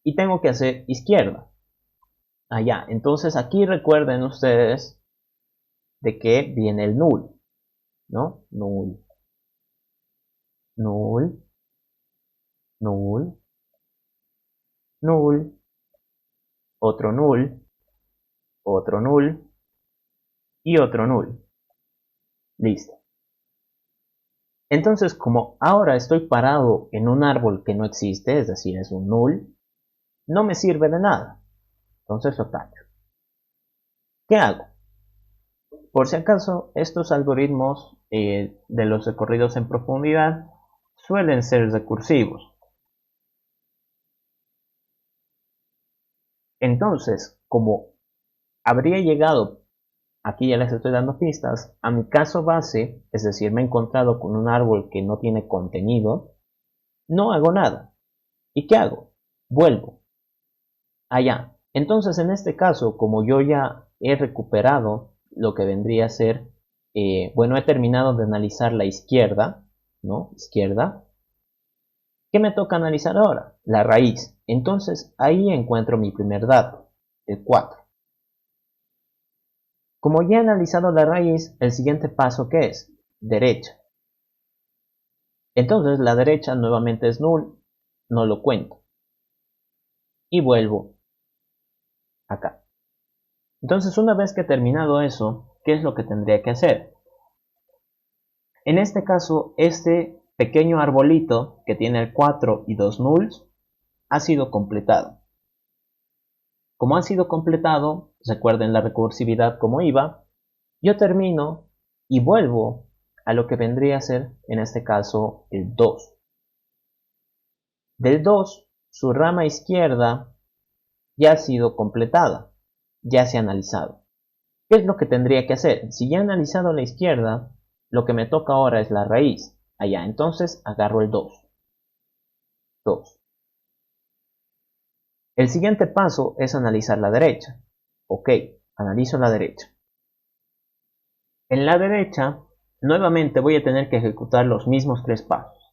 A: y tengo que hacer izquierda. Allá, entonces aquí recuerden ustedes de que viene el null, ¿no? Null, null, null, null, otro null, otro null y otro null. Listo. Entonces, como ahora estoy parado en un árbol que no existe, es decir, es un null, no me sirve de nada. Entonces lo tacho. ¿Qué hago? Por si acaso, estos algoritmos de los recorridos en profundidad suelen ser recursivos. Entonces, como habría llegado, aquí ya les estoy dando pistas, a mi caso base, es decir, me he encontrado con un árbol que no tiene contenido, no hago nada. ¿Y qué hago? Vuelvo allá. Entonces, en este caso, como yo ya he recuperado lo que vendría a ser, bueno, he terminado de analizar la izquierda, ¿no? Izquierda. ¿Qué me toca analizar ahora? La raíz. Entonces, ahí encuentro mi primer dato, el 4. Como ya he analizado la raíz, el siguiente paso, ¿qué es? Derecha. Entonces, la derecha nuevamente es null, no lo cuento. Y vuelvo acá. Entonces, una vez que he terminado eso, ¿qué es lo que tendría que hacer? En este caso, este pequeño arbolito que tiene el 4 y 2 nulls ha sido completado. Como ha sido completado, recuerden la recursividad como iba, yo termino y vuelvo a lo que vendría a ser, en este caso, el 2. Del 2, su rama izquierda ya ha sido completada, ya se ha analizado. ¿Qué es lo que tendría que hacer? Si ya he analizado la izquierda, lo que me toca ahora es la raíz. Allá, entonces agarro el 2. 2. El siguiente paso es analizar la derecha. Ok, analizo la derecha. En la derecha, nuevamente voy a tener que ejecutar los mismos 3 pasos.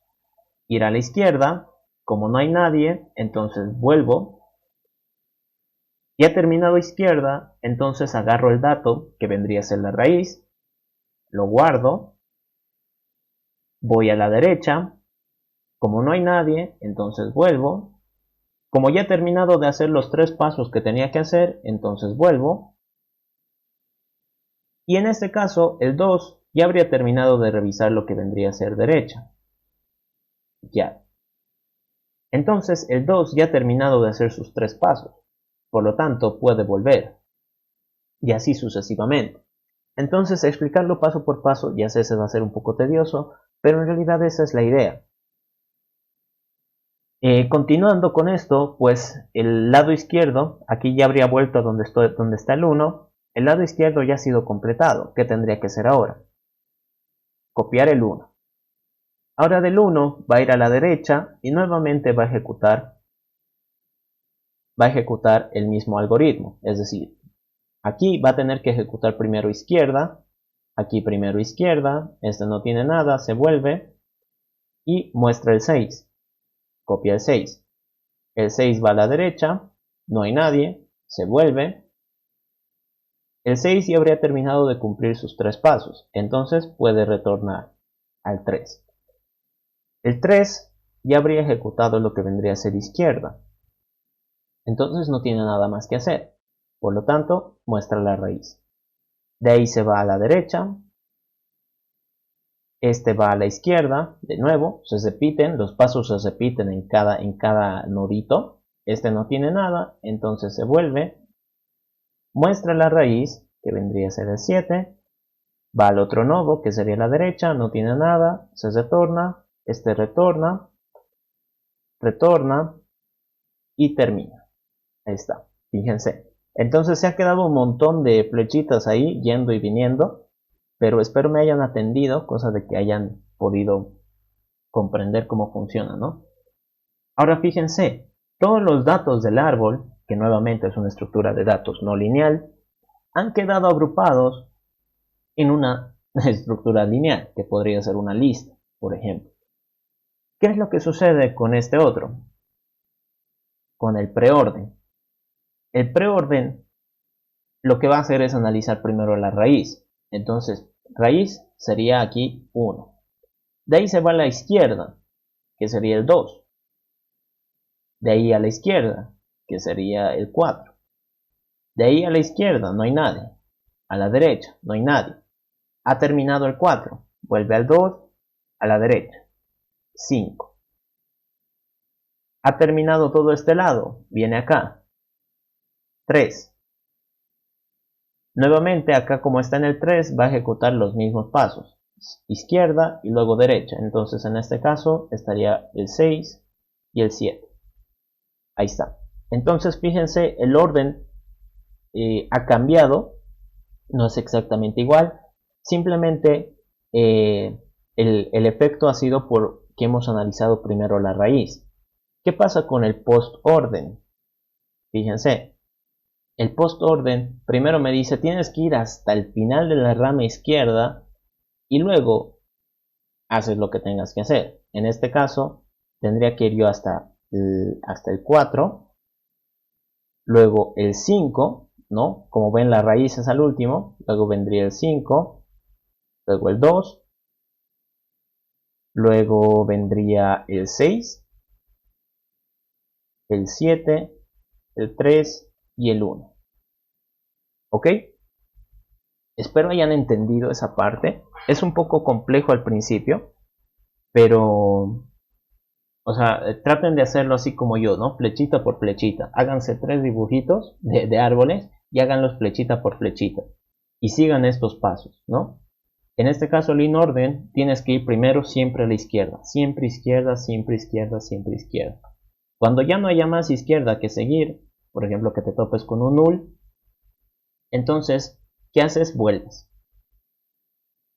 A: Ir a la izquierda, como no hay nadie, entonces vuelvo. Ya terminado izquierda, entonces agarro el dato, que vendría a ser la raíz, lo guardo, voy a la derecha, como no hay nadie, entonces vuelvo. Como ya he terminado de hacer los 3 pasos que tenía que hacer, entonces vuelvo. Y en este caso, el 2 ya habría terminado de revisar lo que vendría a ser derecha. Ya. Entonces, el 2 ya ha terminado de hacer sus 3 pasos. Por lo tanto, puede volver. Y así sucesivamente. Entonces, explicarlo paso por paso, ya sé, se va a ser un poco tedioso, pero en realidad esa es la idea. Continuando con esto, pues el lado izquierdo, aquí ya habría vuelto a donde está el 1, el lado izquierdo ya ha sido completado. ¿Qué tendría que hacer ahora? Copiar el 1. Ahora del 1 va a ir a la derecha y nuevamente va a ejecutar el mismo algoritmo. Es decir, aquí va a tener que ejecutar primero izquierda, aquí primero izquierda, este no tiene nada, se vuelve y muestra el 6. Copia el 6. El 6 va a la derecha, no hay nadie, se vuelve. El 6 ya habría terminado de cumplir sus 3 pasos, entonces puede retornar al 3. El 3 ya habría ejecutado lo que vendría a ser izquierda, entonces no tiene nada más que hacer, por lo tanto muestra la raíz. De ahí se va a la derecha, este va a la izquierda, de nuevo, se repiten, los pasos se repiten en cada nodito, este no tiene nada, entonces se vuelve, muestra la raíz, que vendría a ser el 7, va al otro nodo, que sería la derecha, no tiene nada, se retorna, este retorna, retorna y termina. Ahí está, fíjense. Entonces se ha quedado un montón de flechitas ahí, yendo y viniendo, pero espero me hayan atendido, cosa de que hayan podido comprender cómo funciona, ¿no? Ahora fíjense, todos los datos del árbol, que nuevamente es una estructura de datos no lineal, han quedado agrupados en una estructura lineal, que podría ser una lista, por ejemplo. ¿Qué es lo que sucede con este otro? Con el preorden. El preorden lo que va a hacer es analizar primero la raíz. Entonces, raíz sería aquí 1. De ahí se va a la izquierda, que sería el 2. De ahí a la izquierda, que sería el 4. De ahí a la izquierda no hay nadie. A la derecha no hay nadie. Ha terminado el 4. Vuelve al 2, a la derecha. 5. Ha terminado todo este lado. Viene acá. 3. Nuevamente acá como está en el 3 va a ejecutar los mismos pasos. Izquierda y luego derecha. Entonces en este caso estaría el 6 y el 7. Ahí está. Entonces fíjense, el orden ha cambiado. No es exactamente igual. Simplemente el efecto ha sido porque hemos analizado primero la raíz. ¿Qué pasa con el post-orden? Fíjense, el post-orden primero me dice tienes que ir hasta el final de la rama izquierda y luego haces lo que tengas que hacer. En este caso tendría que ir yo hasta el 4, luego el 5, ¿no? Como ven la raíz es al último, luego vendría el 5, luego el 2, luego vendría el 6, el 7, el 3 y el 1. ¿Ok? Espero hayan entendido esa parte. Es un poco complejo al principio, pero, o sea, traten de hacerlo así como yo, ¿no? Flechita por flechita. Háganse 3 dibujitos de árboles y háganlos flechita por flechita. Y sigan estos pasos, ¿no? En este caso, el orden, tienes que ir primero siempre a la izquierda. Siempre izquierda, siempre izquierda, siempre izquierda. Cuando ya no haya más izquierda que seguir, por ejemplo, que te topes con un null, entonces, ¿qué haces? Vuelves.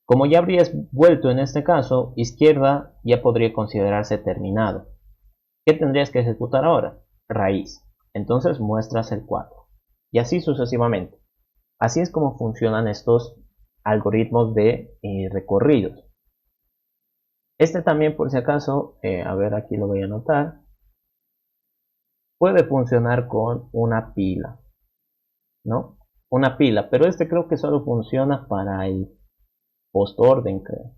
A: Como ya habrías vuelto en este caso, izquierda ya podría considerarse terminado. ¿Qué tendrías que ejecutar ahora? Raíz. Entonces muestras el 4. Y así sucesivamente. Así es como funcionan estos algoritmos de recorridos. Este también, por si acaso, a ver, aquí lo voy a anotar, puede funcionar con una pila, ¿no? Una pila, pero este creo que solo funciona para el postorden, creo.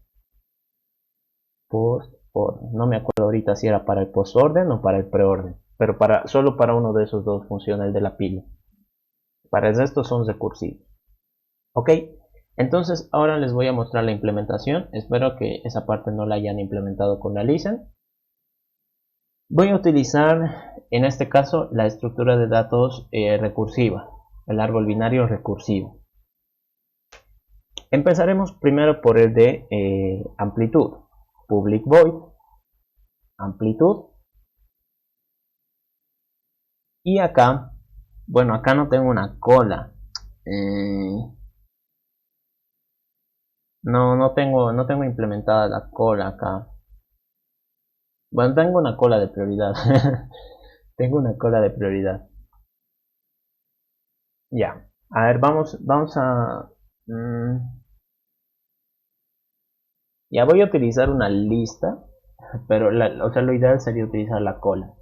A: Postorden. No me acuerdo ahorita si era para el postorden o para el preorden, pero solo para uno de esos dos funciona el de la pila. Para el resto son recursivos. Ok, entonces ahora les voy a mostrar la implementación. Espero que esa parte no la hayan implementado con la listen. Voy a utilizar en este caso la estructura de datos recursiva, el árbol binario recursivo. Empezaremos primero por el de amplitud. Public void amplitud. Y acá, bueno, acá no tengo una cola. No tengo implementada la cola acá. Bueno, tengo una cola de prioridad. Tengo una cola de prioridad. Ya. A ver, vamos a... ya voy a utilizar una lista. Pero, o sea, lo ideal sería utilizar la cola.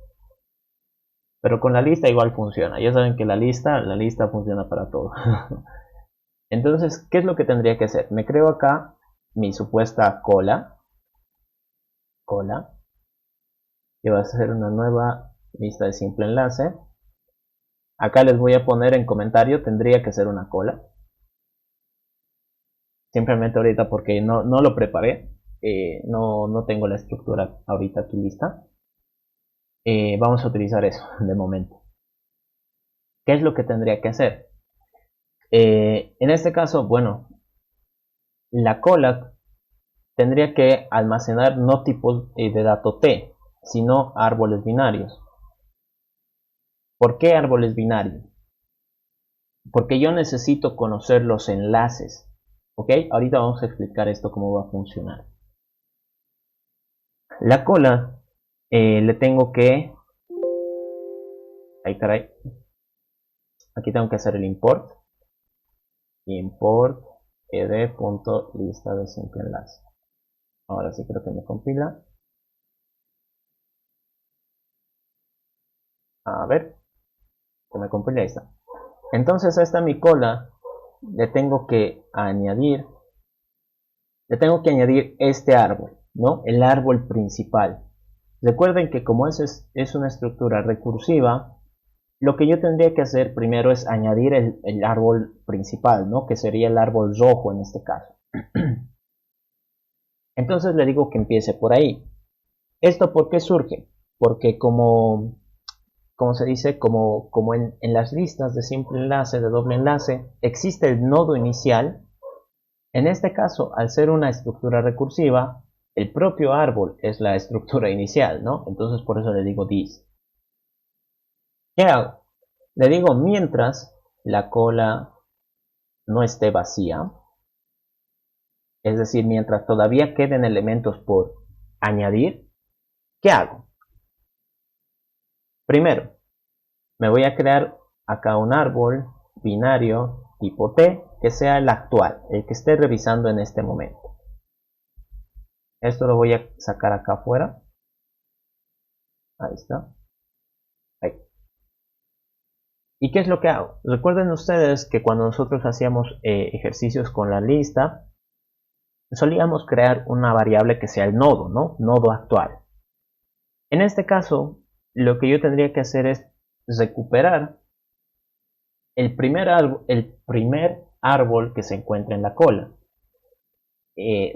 A: Pero con la lista igual funciona. Ya saben que la lista funciona para todo. Entonces, ¿qué es lo que tendría que hacer? Me creo acá mi supuesta cola. Que va a ser una nueva lista de simple enlace. Acá les voy a poner en comentario, tendría que ser una cola. Simplemente ahorita porque no lo preparé. No tengo la estructura ahorita aquí lista. Vamos a utilizar eso de momento. ¿Qué es lo que tendría que hacer? En este caso, bueno, la cola tendría que almacenar no tipos de dato T, sino árboles binarios. ¿Por qué árboles binarios? Porque yo necesito conocer los enlaces. ¿Ok? Ahorita vamos a explicar esto cómo va a funcionar. La cola le tengo que... Ay, caray. Aquí tengo que hacer el import. Import ed.lista de simple enlace. Ahora sí creo que me compila. A ver, que me compile, ahí está. Entonces a esta mi cola le tengo que añadir este árbol, ¿no? El árbol principal. Recuerden que como es una estructura recursiva, lo que yo tendría que hacer primero es añadir el árbol principal, ¿no? Que sería el árbol rojo en este caso. Entonces le digo que empiece por ahí. ¿Esto por qué surge? Porque como se dice, como en las listas de simple enlace, de doble enlace, existe el nodo inicial. En este caso, al ser una estructura recursiva, el propio árbol es la estructura inicial, ¿no? Entonces por eso le digo this. ¿Qué hago? Le digo mientras la cola no esté vacía, es decir, mientras todavía queden elementos por añadir, ¿qué hago? Primero, me voy a crear acá un árbol binario tipo T que sea el actual, el que esté revisando en este momento. Esto lo voy a sacar acá afuera. Ahí está. Ahí. ¿Y qué es lo que hago? Recuerden ustedes que cuando nosotros hacíamos ejercicios con la lista, solíamos crear una variable que sea el nodo, ¿no? Nodo actual. En este caso, lo que yo tendría que hacer es recuperar el primer árbol que se encuentra en la cola.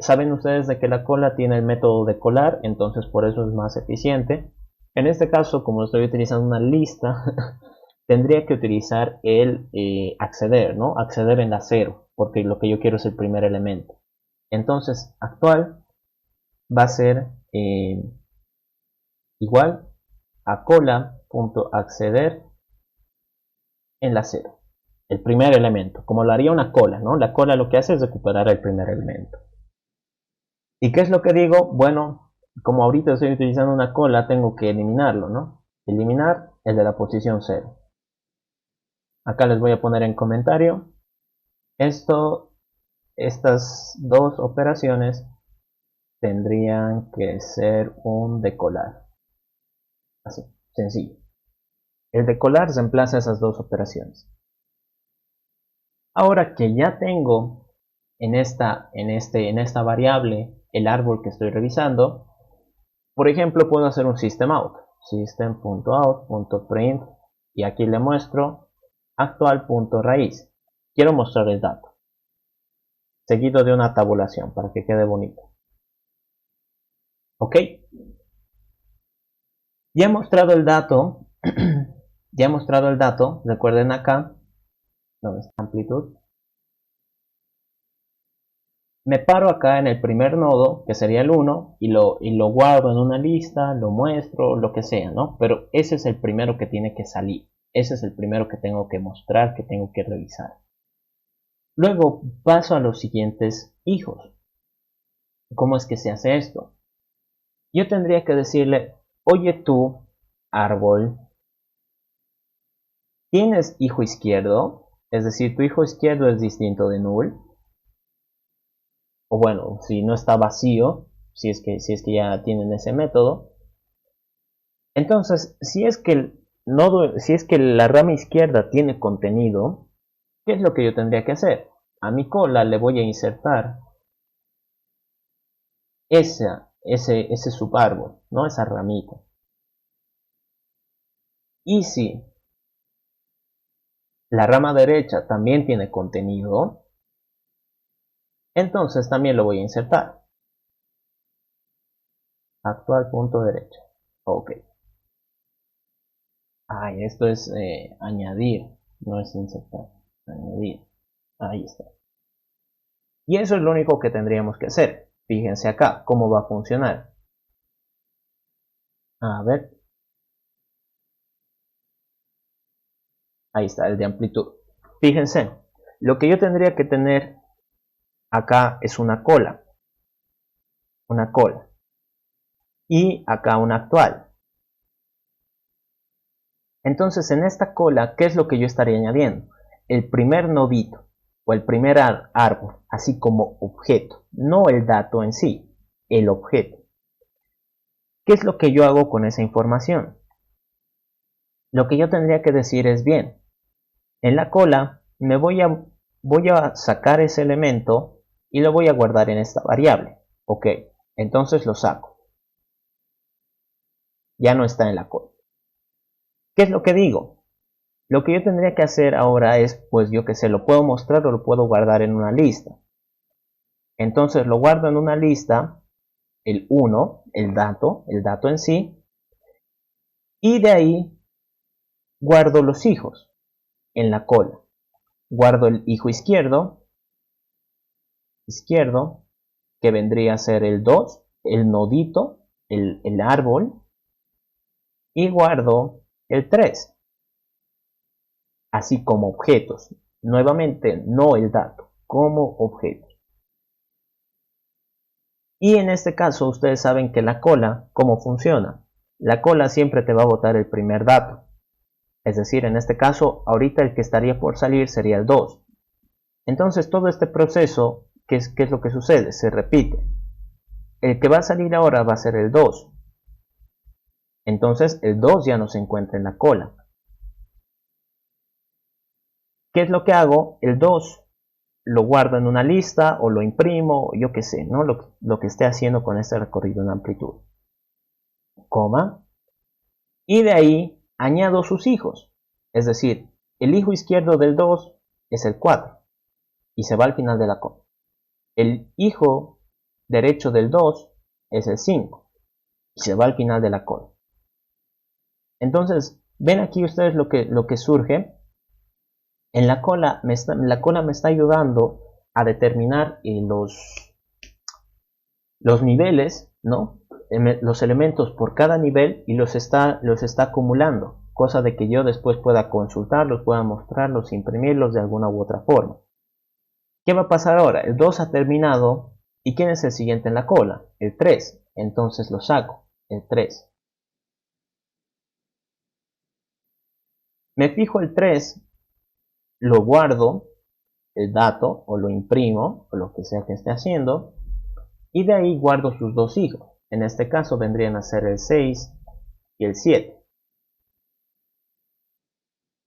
A: Saben ustedes de que la cola tiene el método de colar, entonces por eso es más eficiente. En este caso, como estoy utilizando una lista, tendría que utilizar el acceder, ¿no? Acceder en la 0, porque lo que yo quiero es el primer elemento. Entonces, actual va a ser igual a cola.acceder en la 0, el primer elemento, como lo haría una cola, ¿no? La cola lo que hace es recuperar el primer elemento. ¿Y qué es lo que digo? Bueno, como ahorita estoy utilizando una cola, tengo que eliminarlo, ¿no? Eliminar el de la posición 0. Acá les voy a poner en comentario. Estas dos operaciones tendrían que ser un decolar. Así, sencillo. El decolar reemplaza esas dos operaciones. Ahora que ya tengo en esta variable el árbol que estoy revisando, por ejemplo, puedo hacer un system.out. System.out.print y aquí le muestro actual.raíz. Quiero mostrar el dato, seguido de una tabulación para que quede bonito. Ok. Ya he mostrado el dato. Ya he mostrado el dato. Recuerden acá, donde está amplitud. Me paro acá en el primer nodo, que sería el 1, y lo guardo en una lista, lo muestro, lo que sea, ¿no? Pero ese es el primero que tiene que salir. Ese es el primero que tengo que mostrar, que tengo que revisar. Luego paso a los siguientes hijos. ¿Cómo es que se hace esto? Yo tendría que decirle, oye tú, árbol, ¿tienes hijo izquierdo? Es decir, tu hijo izquierdo es distinto de null. O bueno, si no está vacío, si es que ya tienen ese método. Entonces, si es que la rama izquierda tiene contenido, ¿qué es lo que yo tendría que hacer? A mi cola le voy a insertar ese subárbol, ¿no? Esa ramita. Y si la rama derecha también tiene contenido, entonces también lo voy a insertar. Actual punto derecha. Ok. Ay, esto es añadir, no es insertar. Añadir. Ahí está. Y eso es lo único que tendríamos que hacer. Fíjense acá cómo va a funcionar. A ver. Ahí está, el de amplitud. Fíjense, lo que yo tendría que tener acá es una cola. Una cola. Y acá una actual. Entonces en esta cola, ¿qué es lo que yo estaría añadiendo? El primer nodito o el primer árbol, así como objeto. No el dato en sí, el objeto. ¿Qué es lo que yo hago con esa información? Lo que yo tendría que decir es, bien, en la cola voy a sacar ese elemento y lo voy a guardar en esta variable. Ok, entonces lo saco. Ya no está en la cola. ¿Qué es lo que digo? Lo que yo tendría que hacer ahora es, pues yo que sé, lo puedo mostrar o lo puedo guardar en una lista. Entonces lo guardo en una lista, el 1, el dato en sí, y de ahí guardo los hijos en la cola. Guardo el hijo izquierdo, que vendría a ser el 2, el nodito, el árbol, y guardo el 3, así como objetos. Nuevamente, no el dato, como objetos. Y en este caso, ustedes saben que la cola, ¿cómo funciona? La cola siempre te va a botar el primer dato. Es decir, en este caso, ahorita el que estaría por salir sería el 2. Entonces, todo este proceso, qué es lo que sucede? Se repite. El que va a salir ahora va a ser el 2. Entonces, el 2 ya no se encuentra en la cola. ¿Qué es lo que hago? El 2 lo guardo en una lista o lo imprimo, yo qué sé, ¿no? Lo que esté haciendo con este recorrido en amplitud. Coma. Y de ahí añado sus hijos. Es decir, el hijo izquierdo del 2 es el 4 y se va al final de la coma. El hijo derecho del 2 es el 5 y se va al final de la cola. Entonces, ven aquí ustedes lo que surge. En la cola me está ayudando a determinar los niveles, ¿no? Los elementos por cada nivel y los está acumulando, cosa de que yo después pueda consultarlos, pueda mostrarlos, imprimirlos de alguna u otra forma. ¿Qué va a pasar ahora? El 2 ha terminado. ¿Y quién es el siguiente en la cola? El 3. Entonces lo saco, el 3. Me fijo el 3, lo guardo, el dato, o lo imprimo, o lo que sea que esté haciendo, y de ahí guardo sus dos hijos. En este caso vendrían a ser el 6 y el 7.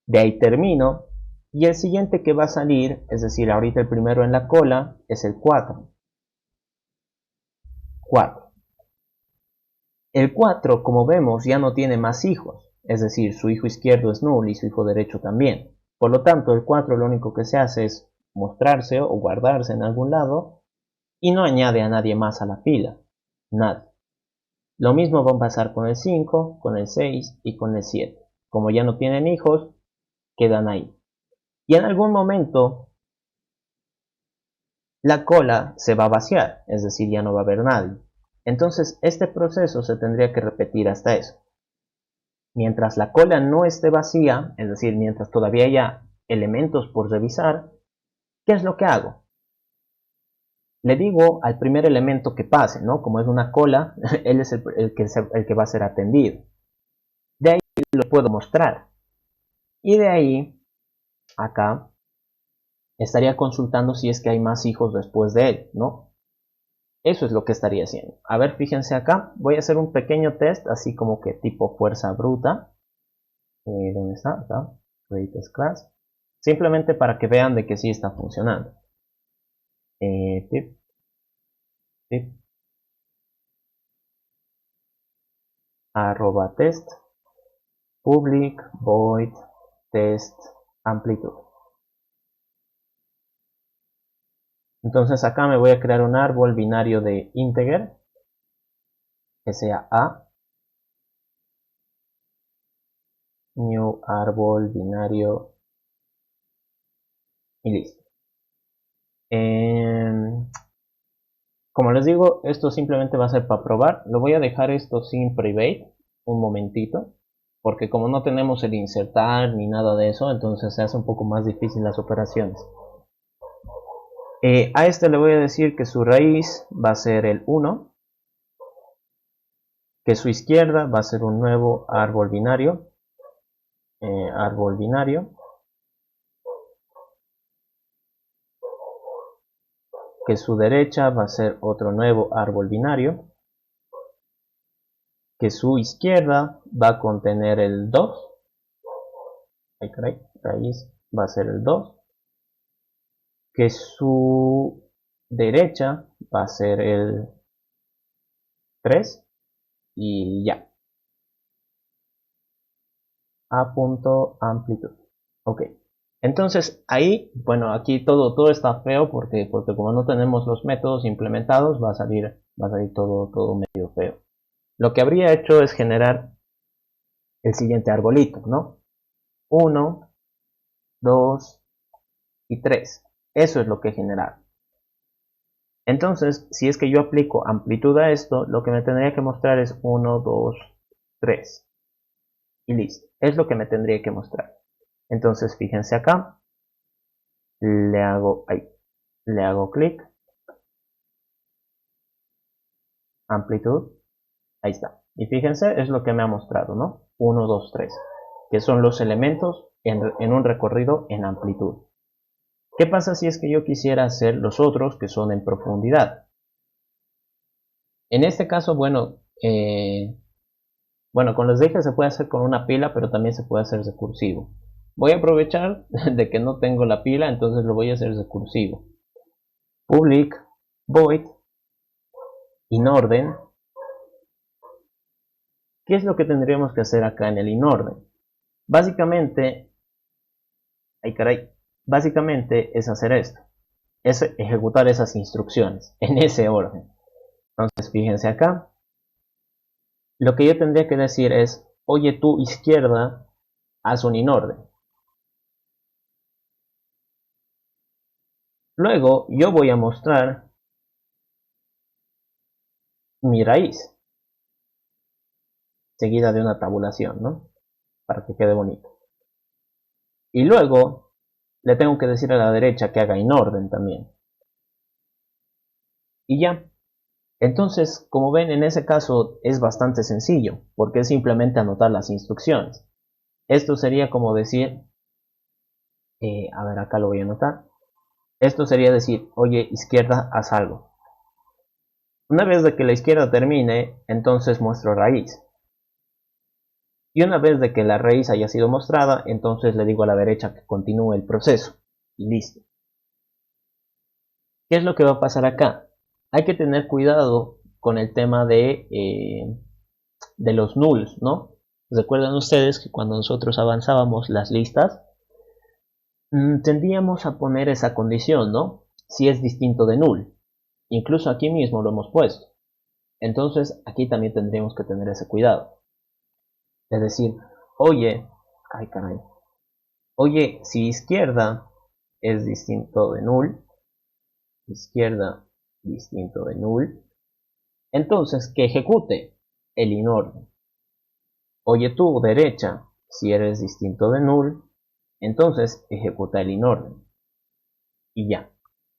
A: De ahí termino, y el siguiente que va a salir, es decir, ahorita el primero en la cola, es el 4. 4. El 4, como vemos, ya no tiene más hijos, es decir, su hijo izquierdo es null y su hijo derecho también. Por lo tanto, el 4 lo único que se hace es mostrarse o guardarse en algún lado y no añade a nadie más a la fila. Nadie. Lo mismo va a pasar con el 5, con el 6 y con el 7. Como ya no tienen hijos, quedan ahí. Y en algún momento la cola se va a vaciar, es decir, ya no va a haber nadie. Entonces este proceso se tendría que repetir hasta eso. Mientras la cola no esté vacía, es decir, mientras todavía haya elementos por revisar, ¿qué es lo que hago? Le digo al primer elemento que pase, ¿no? Como es una cola, él es el que va a ser atendido. De ahí lo puedo mostrar. Y de ahí, acá, estaría consultando si es que hay más hijos después de él, ¿no? Eso es lo que estaría haciendo. A ver, fíjense acá. Voy a hacer un pequeño test, así como que tipo fuerza bruta. ¿Dónde está? Acá. Greatest class. Simplemente para que vean de que sí está funcionando. Tip, tip, arroba test, public, void, test, amplitud. Entonces acá me voy a crear un árbol binario de integer, que sea a, new árbol binario y listo. Como les digo, esto simplemente va a ser para probar. Lo voy a dejar esto sin private un momentito, porque como no tenemos el insertar ni nada de eso, entonces se hace un poco más difícil las operaciones. A este le voy a decir que su raíz va a ser el 1, que su izquierda va a ser un nuevo árbol binario, que su derecha va a ser otro nuevo árbol binario, que su izquierda va a contener el 2 Ay, caray, raíz va a ser el 2, que su derecha va a ser el 3 y ya. A punto amplitud. Ok. Entonces ahí, bueno, aquí todo está feo porque como no tenemos los métodos implementados, va a salir todo medio feo. Lo que habría hecho es generar el siguiente arbolito, ¿no? 1, 2 y 3. Eso es lo que he generado. Entonces, si es que yo aplico amplitud a esto, lo que me tendría que mostrar es 1, 2, 3. Y listo. Es lo que me tendría que mostrar. Entonces, fíjense acá. Le hago clic. Amplitud. Ahí está. Y fíjense, es lo que me ha mostrado, ¿no? 1, 2, 3. Que son los elementos en un recorrido en amplitud. ¿Qué pasa si es que yo quisiera hacer los otros que son en profundidad? En este caso, bueno, con los ejes se puede hacer con una pila, pero también se puede hacer recursivo. Voy a aprovechar de que no tengo la pila, entonces lo voy a hacer recursivo. Public void inOrden. ¿Qué es lo que tendríamos que hacer acá en el inOrden? Básicamente, básicamente es hacer esto. Es ejecutar esas instrucciones en ese orden. Entonces, fíjense acá. Lo que yo tendría que decir es, oye, tú izquierda, haz un inOrden. Luego yo voy a mostrar mi raíz, seguida de una tabulación, ¿no? Para que quede bonito. Y luego le tengo que decir a la derecha que haga inOrden también. Y ya. Entonces, como ven, en ese caso es bastante sencillo, porque es simplemente anotar las instrucciones. Esto sería como decir, a ver, acá lo voy a anotar. Esto sería decir, oye, izquierda, haz algo. Una vez de que la izquierda termine, entonces muestro raíz. Y una vez de que la raíz haya sido mostrada, entonces le digo a la derecha que continúe el proceso. Y listo. ¿Qué es lo que va a pasar acá? Hay que tener cuidado con el tema de los nulls, ¿no? Recuerdan ustedes que cuando nosotros avanzábamos las listas, tendríamos a poner esa condición, ¿no? Si es distinto de null. Incluso aquí mismo lo hemos puesto. Entonces aquí también tendríamos que tener ese cuidado. Es decir, oye, ay caray, oye, si izquierda es distinto de null, izquierda distinto de null, entonces que ejecute el inOrden. Oye tú, derecha, si eres distinto de null, entonces ejecuta el inOrden. Y ya.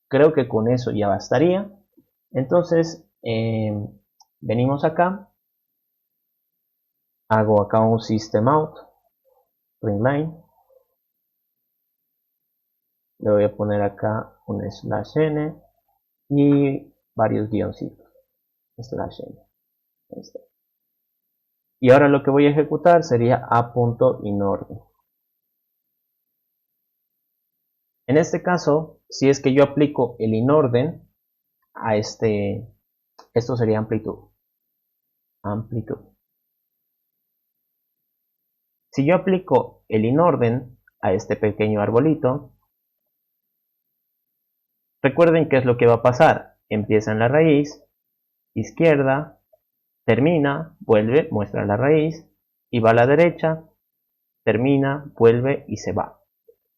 A: Creo que con eso ya bastaría. Entonces, venimos acá. Hago acá un system out. Printline. Le voy a poner acá un /n y varios guioncitos. /n. Ahí está. Y ahora lo que voy a ejecutar sería a.inOrden. En este caso, si es que yo aplico el inOrden a esto sería amplitud. Amplitud. Si yo aplico el inOrden a este pequeño arbolito, recuerden qué es lo que va a pasar. Empieza en la raíz, izquierda, termina, vuelve, muestra la raíz, y va a la derecha, termina, vuelve y se va.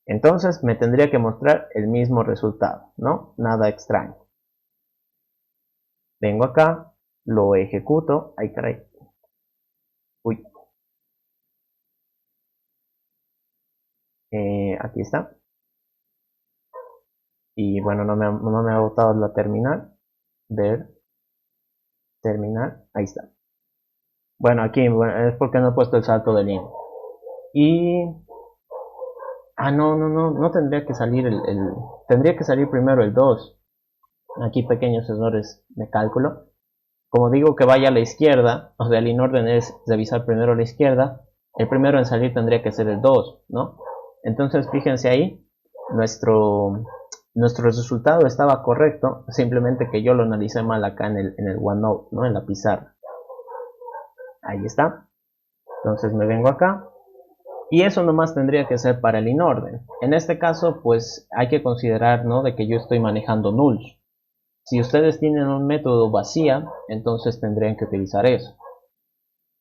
A: Entonces me tendría que mostrar el mismo resultado, ¿no? Nada extraño. Vengo acá, lo ejecuto, ay caray, uy, aquí está. Y bueno, no me ha botado la terminal. Ver, terminal, ahí está. Bueno, aquí es porque no he puesto el salto de línea. Y... no tendría que salir tendría que salir primero el 2. Aquí pequeños errores de cálculo. Como digo que vaya a la izquierda, o sea, el inOrden es revisar primero a la izquierda. El primero en salir tendría que ser el 2, ¿no? Entonces fíjense ahí, nuestro resultado estaba correcto, simplemente que yo lo analicé mal acá en el OneNote, ¿no? En la pizarra. Ahí está. Entonces me vengo acá. Y eso nomás tendría que ser para el inorden. En este caso, pues hay que considerar, ¿no? De que yo estoy manejando nulls. Si ustedes tienen un método vacía, entonces tendrían que utilizar eso.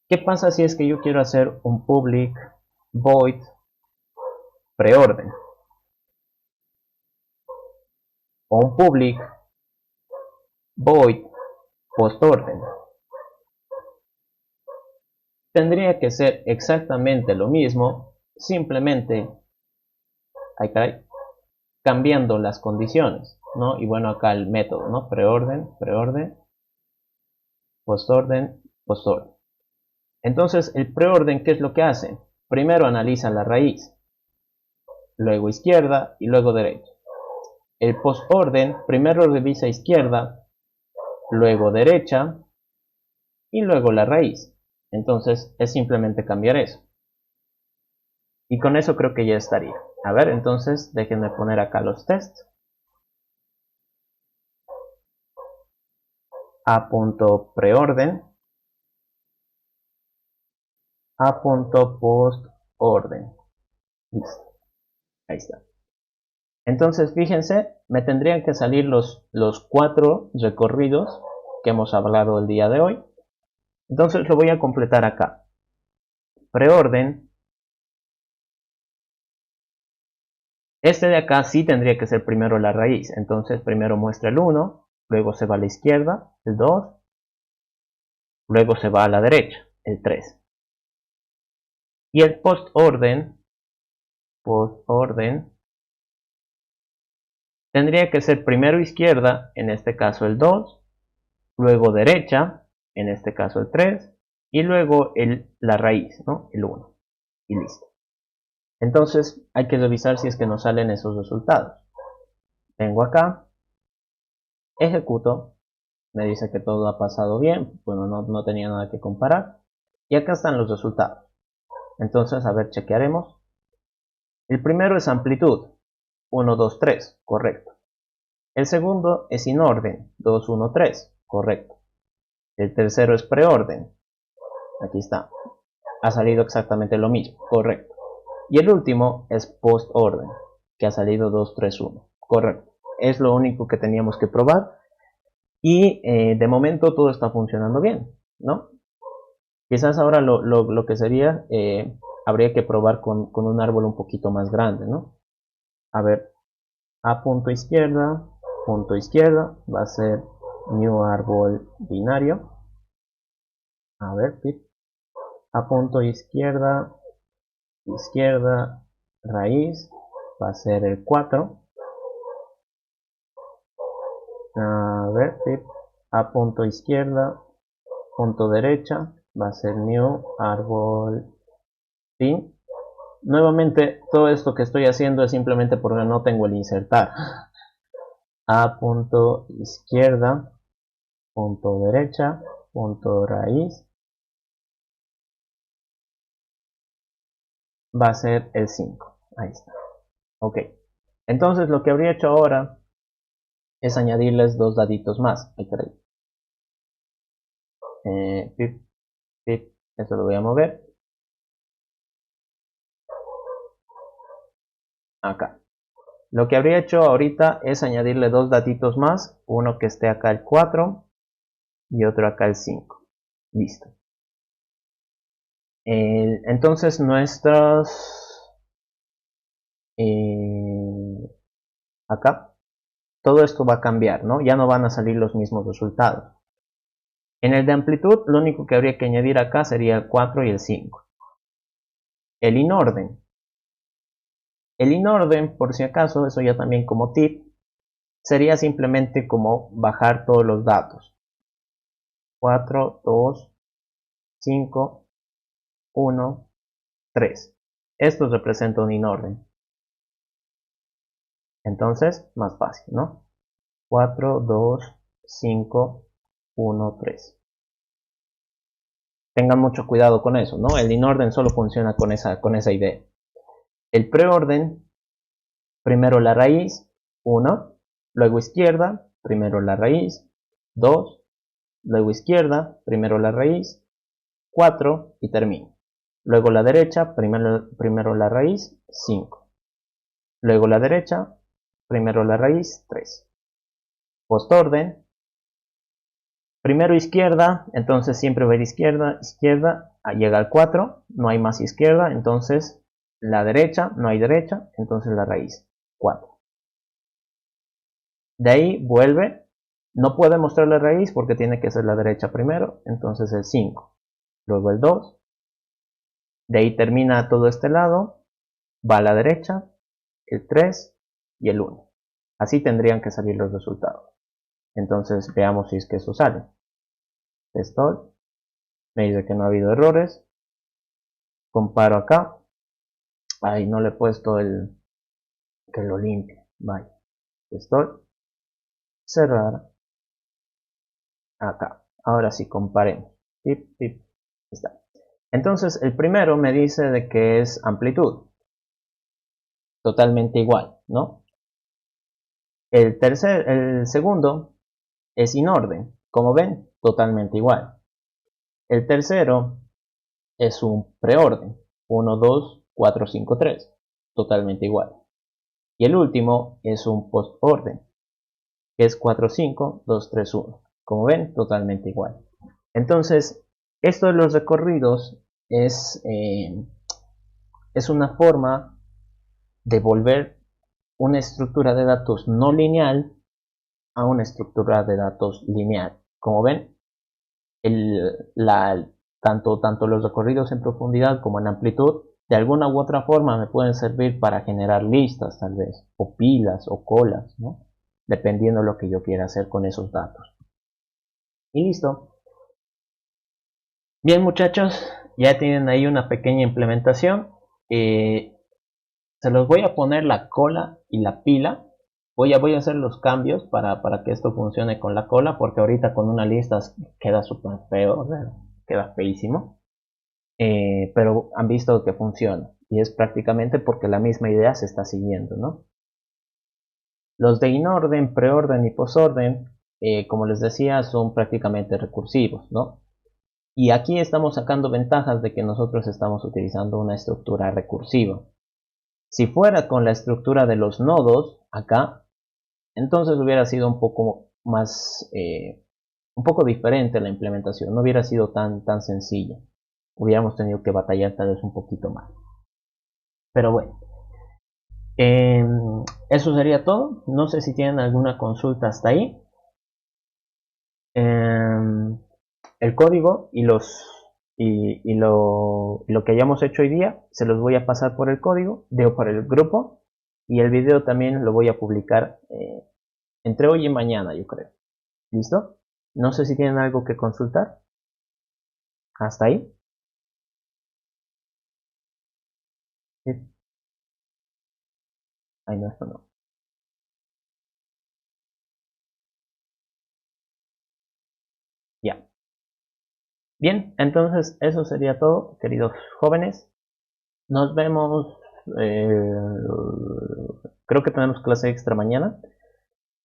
A: ¿Qué pasa si es que yo quiero hacer un public void preorden? O un public void postorden. Tendría que ser exactamente lo mismo, simplemente cambiando las condiciones, ¿no? Y bueno, acá el método, ¿no? Preorden, postorden. Entonces, el preorden, ¿qué es lo que hace? Primero analiza la raíz, luego izquierda y luego derecha. El postorden primero revisa izquierda, luego derecha y luego la raíz. Entonces, es simplemente cambiar eso. Y con eso creo que ya estaría. A ver, entonces déjenme poner acá los tests. A.preorden, A.postorden. Listo. Ahí está. Entonces, fíjense, me tendrían que salir los 4 recorridos que hemos hablado el día de hoy. Entonces lo voy a completar acá. Preorden. Este de acá sí tendría que ser primero la raíz. Entonces primero muestra el 1, luego se va a la izquierda, el 2, luego se va a la derecha, el 3. Y el postorden tendría que ser primero izquierda, en este caso el 2, luego derecha, en este caso el 3, y luego la raíz, ¿no? El 1. Y listo. Entonces hay que revisar si es que nos salen esos resultados. Vengo acá, ejecuto, me dice que todo ha pasado bien, bueno, no tenía nada que comparar. Y acá están los resultados. Entonces, a ver, chequearemos. El primero es amplitud, 1, 2, 3, correcto. El segundo es inorden, 2, 1, 3, correcto. El tercero es preorden, aquí está. Ha salido exactamente lo mismo, correcto. Y el último es postorden, que ha salido 2, 3, 1, correcto. Es lo único que teníamos que probar. Y de momento todo está funcionando bien, ¿no? Quizás ahora lo que sería, habría que probar con un árbol un poquito más grande, ¿no? A ver, punto izquierda, va a ser new árbol binario. A ver, punto izquierda, raíz, va a ser el 4. A ver, punto izquierda, punto derecha, va a ser new árbol fin. Nuevamente, todo esto que estoy haciendo es simplemente porque no tengo el insertar. Punto izquierda, punto derecha, punto raíz, va a ser el 5. Ahí está. Ok. Entonces lo que habría hecho ahora es añadirles 2 daditos más. Ahí por ahí. Eso lo voy a mover. Acá. Lo que habría hecho ahorita es añadirle 2 datitos más. Uno que esté acá el 4 y otro acá el 5. Listo. Entonces acá, todo esto va a cambiar, ¿no? Ya no van a salir los mismos resultados. En el de amplitud, lo único que habría que añadir acá sería el 4 y el 5. El inorden. El inorden, por si acaso, eso ya también como tip, sería simplemente como bajar todos los datos. 4, 2, 5, 1, 3. Esto representa un inorden. Entonces, más fácil, ¿no? 4, 2, 5, 1, 3. Tengan mucho cuidado con eso, ¿no? El inorden solo funciona con esa idea. El preorden, primero la raíz, 1, luego izquierda, primero la raíz, 2, luego izquierda, primero la raíz, 4 y termino. Luego la derecha, primero la raíz, 5. Luego la derecha, primero la raíz, 3. Postorden, primero izquierda, entonces siempre va a ir izquierda, izquierda, llega al 4, no hay más izquierda, entonces la derecha, no hay derecha, entonces la raíz, 4. De ahí vuelve, no puede mostrar la raíz porque tiene que ser la derecha primero, entonces el 5. Luego el 2, de ahí termina todo este lado, va a la derecha, el 3 y el 1. Así tendrían que salir los resultados. Entonces veamos si es que eso sale. Testol, me dice que no ha habido errores. Comparo acá. Ahí no le he puesto el que lo limpie. Vaya. Testol. Cerrar. Acá. Ahora sí, comparemos. Tip, tip. Está. Entonces el primero me dice de que es amplitud. Totalmente igual, ¿no? El segundo es inorden. Como ven, totalmente igual. El tercero es un preorden. 1, 2, 4, 5, 3. Totalmente igual. Y el último es un postorden, que es 4, 5, 2, 3, 1. Como ven, totalmente igual. Entonces, esto de los recorridos es una forma de volver una estructura de datos no lineal a una estructura de datos lineal. Como ven, tanto los recorridos en profundidad como en amplitud, de alguna u otra forma me pueden servir para generar listas tal vez, o pilas o colas, ¿no? Dependiendo de lo que yo quiera hacer con esos datos. Y listo. Bien muchachos, ya tienen ahí una pequeña implementación. Se los voy a poner la cola y la pila. Voy a hacer los cambios para que esto funcione con la cola, porque ahorita con una lista queda súper feo, queda feísimo. Pero han visto que funciona, y es prácticamente porque la misma idea se está siguiendo, ¿no? Los de inorden, preorden y posorden, como les decía, son prácticamente recursivos, ¿no? Y aquí estamos sacando ventajas de que nosotros estamos utilizando una estructura recursiva. Si fuera con la estructura de los nodos, acá, entonces hubiera sido un poco más, un poco diferente la implementación, no hubiera sido tan sencilla. Hubiéramos tenido que batallar tal vez un poquito más. Pero bueno, eso sería todo. No sé si tienen alguna consulta hasta ahí. El código y lo que hayamos hecho hoy día se los voy a pasar por el código, por el grupo, y el video también lo voy a publicar entre hoy y mañana, yo creo. ¿Listo? No sé si tienen algo que consultar. Hasta ahí. Sí. Ay, no, esto no. Ya. Bien, entonces eso sería todo, queridos jóvenes. Nos vemos. Creo que tenemos clase extra mañana.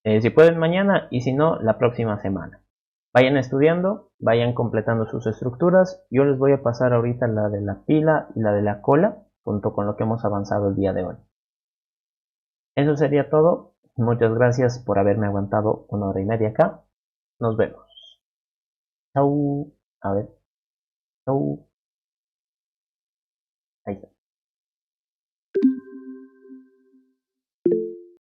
A: Si pueden mañana y si no, la próxima semana. Vayan estudiando, vayan completando sus estructuras. Yo les voy a pasar ahorita la de la pila y la de la cola, junto con lo que hemos avanzado el día de hoy. Eso sería todo. Muchas gracias por haberme aguantado 1 hora y media acá. Nos vemos. Chau. A ver. Chau. Ahí está.